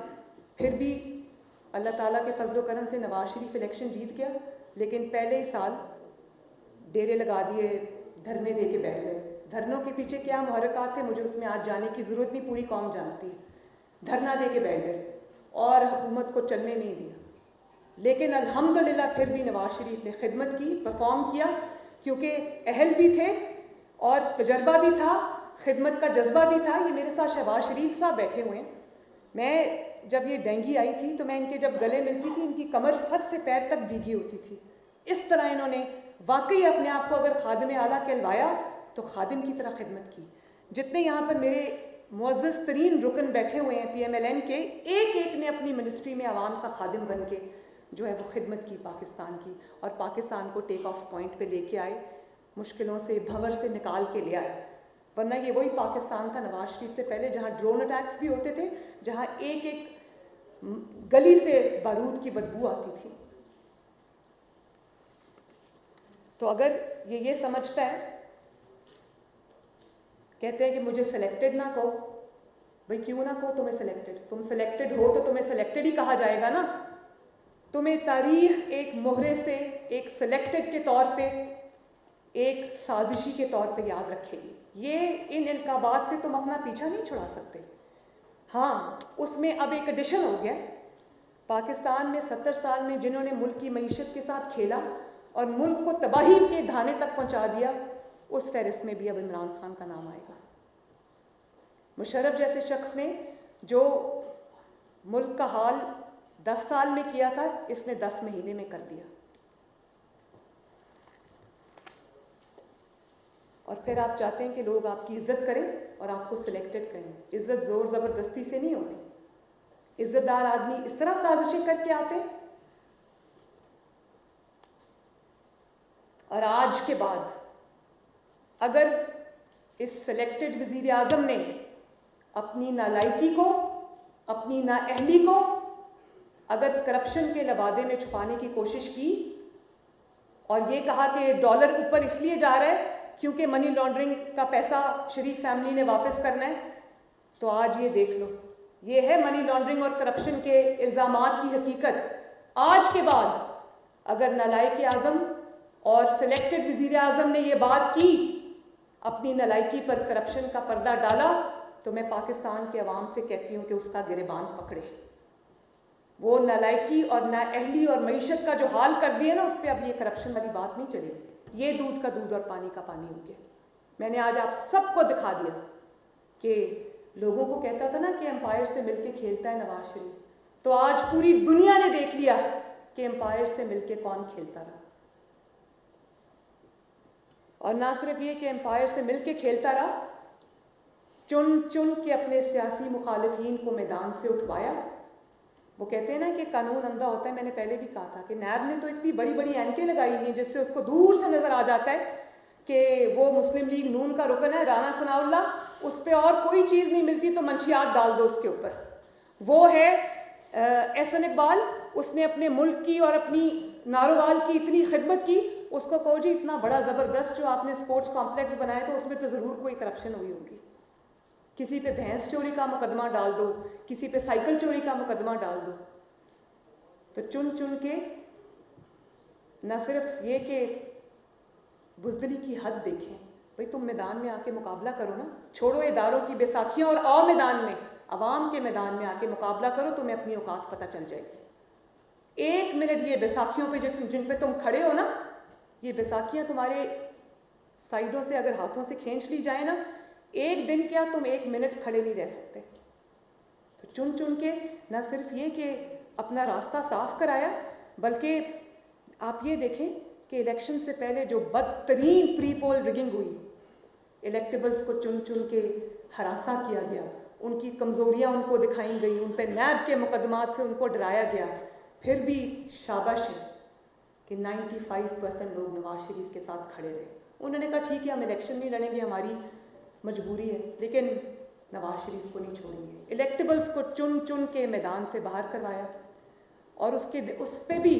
پھر بھی اللہ تعالیٰ کے فضل و کرم سے نواز شریف الیکشن جیت گیا، لیکن پہلے ہی سال ڈیرے لگا دیے، دھرنے دے کے بیٹھ گئے۔ دھرنوں کے پیچھے کیا محرکات تھے مجھے اس میں آج جانے کی ضرورت نہیں، پوری قوم جانتی ہے۔ دھرنا دے کے بیٹھ گئے اور حکومت کو چلنے نہیں دیا، لیکن الحمدللہ پھر بھی نواز شریف نے خدمت کی، پرفارم کیا، کیونکہ اہل بھی تھے اور تجربہ بھی تھا، خدمت کا جذبہ بھی تھا۔ یہ میرے ساتھ شہباز شریف صاحب بیٹھے ہوئے ہیں۔ میں جب یہ ڈینگی آئی تھی تو میں ان کے جب گلے ملتی تھی، ان کی کمر سر سے پیر تک بھیگی ہوتی تھی۔ اس طرح انہوں نے واقعی اپنے آپ کو اگر خادم اعلیٰ کہلوایا تو خادم کی طرح خدمت کی۔ جتنے یہاں پر میرے معزز ترین رکن بیٹھے ہوئے ہیں پی ایم ایل این کے، ایک ایک نے اپنی منسٹری میں عوام کا خادم بن کے جو ہے وہ خدمت کی پاکستان کی، اور پاکستان کو ٹیک آف پوائنٹ پہ لے کے آئے، مشکلوں سے بھنور سے نکال کے لے آئے۔ ورنہ یہ وہی پاکستان تھا نواز شریف سے پہلے جہاں ڈرون اٹیکس بھی ہوتے تھے، جہاں ایک ایک گلی سے بارود کی بدبو آتی تھی۔ تو اگر یہ سمجھتا ہے، کہتے ہیں کہ مجھے سلیکٹڈ نہ کہو، بھائی کیوں نہ کہو تمہیں سلیکٹڈ، تم سلیکٹڈ ہو تو تمہیں سلیکٹڈ ہی کہا جائے گا نا. تمہیں تاریخ ایک مہرے سے، ایک سلیکٹڈ کے طور پہ، ایک سازشی کے طور پہ یاد رکھے گی. یہ ان القابات سے تم اپنا پیچھا نہیں چھڑا سکتے. ہاں اس میں اب ایک ایڈیشن ہو گیا، پاکستان میں 70 سال میں جنہوں نے ملک کی معیشت کے ساتھ کھیلا اور ملک کو تباہی کے دھانے تک پہنچا دیا، اس فہرست میں بھی اب عمران خان کا نام آئے گا. مشرف جیسے شخص نے جو ملک کا حال 10 سال میں کیا تھا، اس نے 10 مہینے میں کر دیا. اور پھر آپ چاہتے ہیں کہ لوگ آپ کی عزت کریں اور آپ کو سلیکٹڈ کریں. عزت زور زبردستی سے نہیں ہوتی. عزت دار آدمی اس طرح سازشیں کر کے آتے. اور آج کے بعد اگر اس سلیکٹڈ وزیر اعظم نے اپنی نالائکی کو، اپنی نااہلی کو اگر کرپشن کے لبادے میں چھپانے کی کوشش کی اور یہ کہا کہ ڈالر اوپر اس لیے جا رہا ہے کیونکہ منی لانڈرنگ کا پیسہ شریف فیملی نے واپس کرنا ہے، تو آج یہ دیکھ لو، یہ ہے منی لانڈرنگ اور کرپشن کے الزامات کی حقیقت. آج کے بعد اگر نالائق اعظم اور سلیکٹڈ وزیر اعظم نے یہ بات کی، اپنی نالائکی پر کرپشن کا پردہ ڈالا، تو میں پاکستان کے عوام سے کہتی ہوں کہ اس کا گریبان پکڑے. وہ نالائکی اور نااہلی اور معیشت کا جو حال کر دیا نا، اس پہ اب یہ کرپشن والی بات نہیں چلے گی. یہ دودھ کا دودھ اور پانی کا پانی ہو گیا. میں نے آج آپ سب کو دکھا دیا کہ لوگوں کو کہتا تھا نا کہ امپائر سے مل کے کھیلتا ہے نواز شریف، تو آج پوری دنیا نے دیکھ لیا کہ امپائر سے مل کے کون کھیلتا رہا. اور نہ صرف یہ کہ امپائر سے مل کے کھیلتا رہا، چن چن کے اپنے سیاسی مخالفین کو میدان سے اٹھوایا. وہ کہتے ہیں نا کہ قانون اندھا ہوتا ہے. میں نے پہلے بھی کہا تھا کہ نیب نے تو اتنی بڑی بڑی اینکیں لگائی ہوئی ہیں جس سے اس کو دور سے نظر آ جاتا ہے کہ وہ مسلم لیگ نون کا رکن ہے، رانا ثناء اللہ. اس پہ اور کوئی چیز نہیں ملتی تو منشیات ڈال دو اس کے اوپر. وہ ہے احسن اقبال، اس نے اپنے ملک کی اور اپنی ناروال کی اتنی خدمت کی. اس کو کہو جی اتنا بڑا زبردست جو آپ نے اسپورٹس کمپلیکس بنایا تو اس میں تو ضرور کوئی کرپشن ہوئی ہوگی. کسی پہ بھینس چوری کا مقدمہ ڈال دو، کسی پہ سائیکل چوری کا مقدمہ ڈال دو. تو چن چن کے نہ صرف یہ کہ بزدلی کی حد دیکھیں، بھئی تم میدان میں آ کے مقابلہ کرو نا، چھوڑو اداروں کی بیساکھیاں اور آؤ میدان میں، عوام کے میدان میں آ کے مقابلہ کرو، تمہیں اپنی اوقات پتہ چل جائے گی. 1 منٹ یہ بیساکھیوں پہ جن پہ تم کھڑے ہو نا، یہ بیساکھیاں تمہارے سائیڈوں سے اگر ہاتھوں سے کھینچ لی جائیں نا، 1 دن کیا تم 1 منٹ کھڑے نہیں رہ سکتے. تو چن چن کے نہ صرف یہ کہ اپنا راستہ صاف کرایا، بلکہ آپ یہ دیکھیں کہ الیکشن سے پہلے جو بدترین پری پول ریگنگ ہوئی، الیکٹیبلز کو چن چن کے ہراساں کیا گیا، ان کی کمزوریاں ان کو دکھائیں گئی، ان پہ نیب کے مقدمات سے ان کو ڈرایا گیا. پھر بھی شاباش ہے کہ 95% لوگ نواز شریف کے ساتھ کھڑے رہے. انہوں نے کہا ٹھیک ہے ہم الیکشن نہیں لڑیں گے، ہماری مجبوری ہے، لیکن نواز شریف کو نہیں چھوڑیں گے. الیکٹیبلز کو چن چن کے میدان سے باہر کروایا. اور اس پہ بھی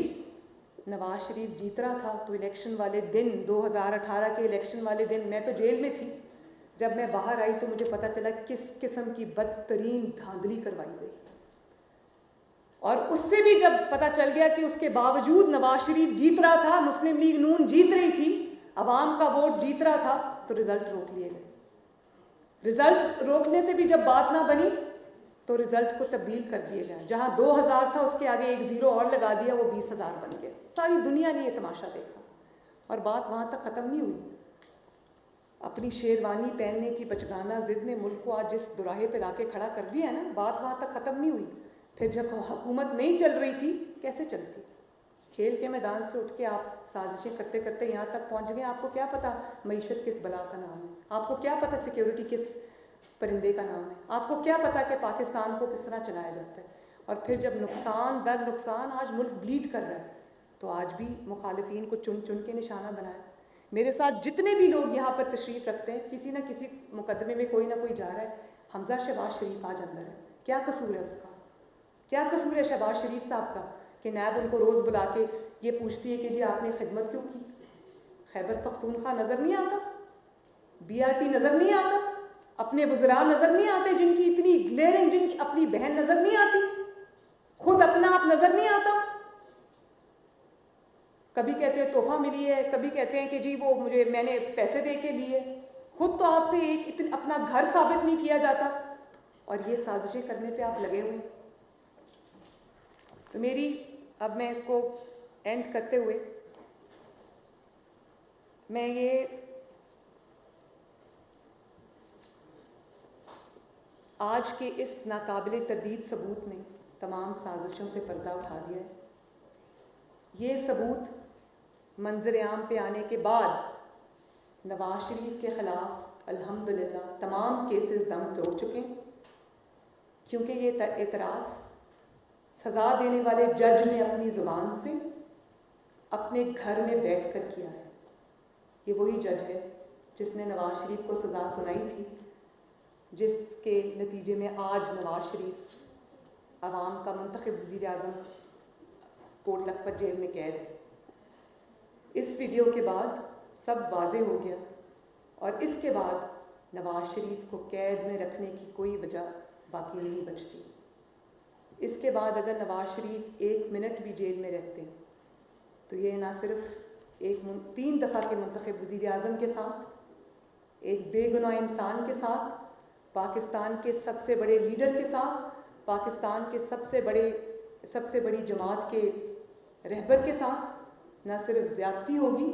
نواز شریف جیت رہا تھا تو الیکشن والے دن، 2018 کے الیکشن والے دن، میں تو جیل میں تھی. جب میں باہر آئی تو مجھے پتہ چلا کس قسم کی بدترین دھاندلی کروائی گئی. اور اس سے بھی جب پتہ چل گیا کہ اس کے باوجود نواز شریف جیت رہا تھا، مسلم لیگ نون جیت رہی تھی، عوام کا ووٹ جیت رہا تھا، تو رزلٹ روک لیے گئے. رزلٹ روکنے سے بھی جب بات نہ بنی تو رزلٹ کو تبدیل کر دیا گیا. جہاں 2000 تھا اس کے آگے 1 زیرو اور لگا دیا، وہ 20,000 بن گیا. ساری دنیا نے یہ تماشا دیکھا اور بات وہاں تک ختم نہیں ہوئی. اپنی شیروانی پہننے کی بچگانہ ضد نے ملک کو آج جس دوراہے پہ لا کے کھڑا کر دیا ہے نا، بات وہاں تک ختم نہیں ہوئی. پھر جب حکومت نہیں چل رہی تھی، کیسے چلتی؟ کھیل کے میدان سے اٹھ کے آپ سازشیں کرتے کرتے یہاں تک پہنچ گئے. آپ کو کیا پتا معیشت کس بلا کا نام ہے؟ آپ کو کیا پتا سیکیورٹی کس پرندے کا نام ہے؟ آپ کو کیا پتا کہ پاکستان کو کس طرح چلایا جاتا ہے؟ اور پھر جب نقصان در نقصان آج ملک بلیڈ کر رہا ہے، تو آج بھی مخالفین کو چن چن کے نشانہ بنایا. میرے ساتھ جتنے بھی لوگ یہاں پر تشریف رکھتے ہیں، کسی نہ کسی مقدمے میں کوئی نہ کوئی جا رہا ہے. حمزہ شہباز شریف آج اندر ہے. کیا قصور ہے اس کا؟ کیا قصور ہے شہباز شریف صاحب کا کہ نیب ان کو روز بلا کے یہ پوچھتی ہے کہ جی آپ نے خدمت کیوں کی؟ خیبر پختونخوا نظر نہیں آتا؟ BRT نظر نہیں آتا؟ اپنے وزراء نظر نہیں آتے جن کی اتنی گلیئرنگ، جن کی اپنی بہن نظر نہیں آتی، خود اپنا آپ نظر نہیں آتا. کبھی کہتے ہیں تحفہ ملی ہے، کبھی کہتے ہیں کہ جی وہ میں نے پیسے دے کے لیے. خود تو آپ سے ایک اپنا گھر ثابت نہیں کیا جاتا اور یہ سازشیں کرنے پہ آپ لگے ہوئے. تو اب میں اس کو اینڈ کرتے ہوئے میں یہ آج کے اس ناقابل تردید ثبوت نے تمام سازشوں سے پردہ اٹھا دیا ہے. یہ ثبوت منظر عام پہ آنے کے بعد نواز شریف کے خلاف الحمدللہ تمام کیسز دم توڑ چکے ہیں، کیونکہ یہ اعتراف سزا دینے والے جج نے اپنی زبان سے اپنے گھر میں بیٹھ کر کیا ہے. یہ وہی جج ہے جس نے نواز شریف کو سزا سنائی تھی، جس کے نتیجے میں آج نواز شریف عوام کا منتخب وزیر اعظم کوٹ لکھپت جیل میں قید ہے. اس ویڈیو کے بعد سب واضح ہو گیا اور اس کے بعد نواز شریف کو قید میں رکھنے کی کوئی وجہ باقی نہیں بچتی. اس کے بعد اگر نواز شریف 1 منٹ بھی جیل میں رہتے تو یہ نہ صرف 3 دفعہ کے منتخب وزیر اعظم کے ساتھ، ایک بے گناہ انسان کے ساتھ، پاکستان کے سب سے بڑے لیڈر کے ساتھ، پاکستان کے سب سے بڑی جماعت کے رہبر کے ساتھ نہ صرف زیادتی ہوگی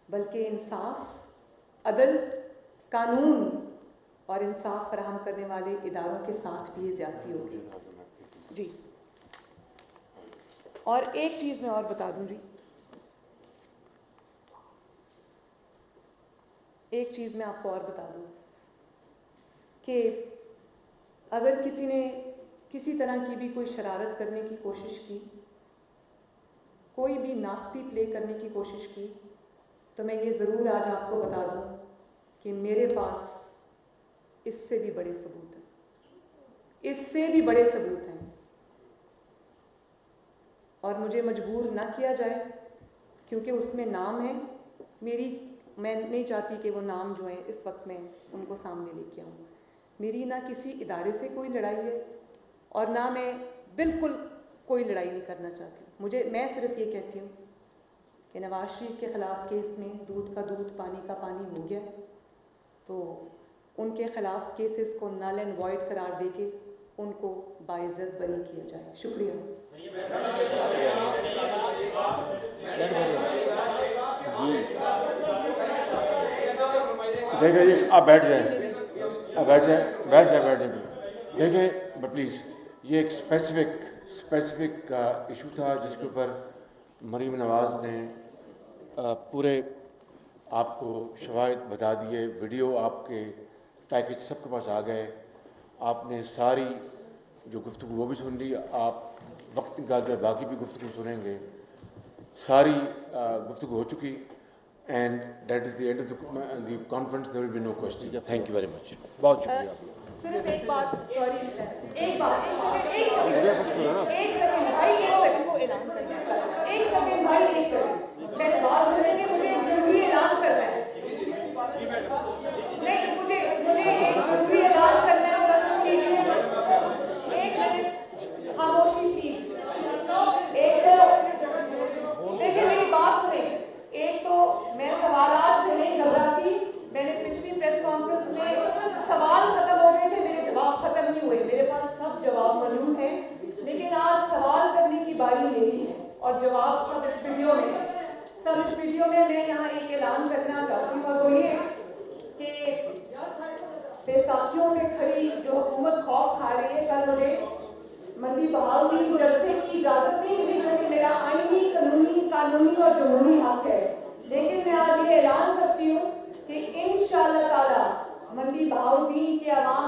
بلکہ انصاف، عدل، قانون اور انصاف فراہم کرنے والے اداروں کے ساتھ بھی یہ زیادتی ہوگی. جی اور ایک چیز میں اور بتا دوں جی، ایک چیز میں آپ کو اور بتا دوں کہ اگر کسی نے کسی طرح کی بھی کوئی شرارت کرنے کی کوشش کی، کوئی بھی ناسٹی پلے کرنے کی کوشش کی، تو میں یہ ضرور آج آپ کو بتا دوں کہ میرے پاس اس سے بھی بڑے ثبوت ہیں، اس سے بھی بڑے ثبوت ہیں. اور مجھے مجبور نہ کیا جائے کیونکہ اس میں نام ہے میں نہیں چاہتی کہ وہ نام جو ہیں اس وقت میں ان کو سامنے لے کے آؤں. میری نہ کسی ادارے سے کوئی لڑائی ہے اور نہ میں بالکل کوئی لڑائی نہیں کرنا چاہتی. میں صرف یہ کہتی ہوں کہ نواز شریف کے خلاف کیس میں دودھ کا دودھ پانی کا پانی ہو گیا، تو ان کے خلاف کیسز کو نل اینڈ وائڈ قرار دے کے ان کو باعزت بری کیا جائے. شکریہ. دیکھیں آپ بیٹھ جائیں. دیکھیں پلیز، یہ ایک اسپیسیفک ایشو تھا جس کے اوپر مریم نواز نے پورے آپ کو شواہد بتا دیے، ویڈیو آپ کے پیکج سب کے پاس آ گئے. آپ نے ساری جو گفتگو وہ بھی سن لی، آپ وقت نکال کر باقی بھی گفتگو سنیں گے. ساری گفتگو ہو چکی and that is the end of the conference. There will be no question. Thank you very much. بہت شکریہ. صرف ایک بات، سوری، ایک سیکنڈ میں بات کریں گے، مجھے ضروری اعلان کرنا ہے. نہیں، مجھے ایک ضروری اعلان کرنا ہے. بس کیجیے، ایک منٹ خاموشی پلیز. ایک تو دیکھیں میری بات سنیں. ایک تو میں سوالات سے نہیں گھبراتی. میں نے پچھلی پریس کانفرنس میں سوال ختم ہو گئے تھے، میرے جواب ختم نہیں ہوئے. میرے پاس سب جواب موجود ہیں، لیکن آج سوال کرنے کی باری میری ہے اور جواب سب اس ویڈیو میں ہے. میں یہاں ایک اعلان کرنا چاہتی ہوں اور وہ یہ کہ بیساکھیوں پہ کھڑی جو حکومت خوف کھا رہی ہے، کل مجھے منڈی بہاؤدین جلسے کی اجازت نہیں ملی جو کہ میرا آئینی قانونی اور جمہوری حق ہے. لیکن میں آج یہ اعلان کرتی ہوں کہ انشاءاللہ تعالی منڈی بہاؤدین کے عوام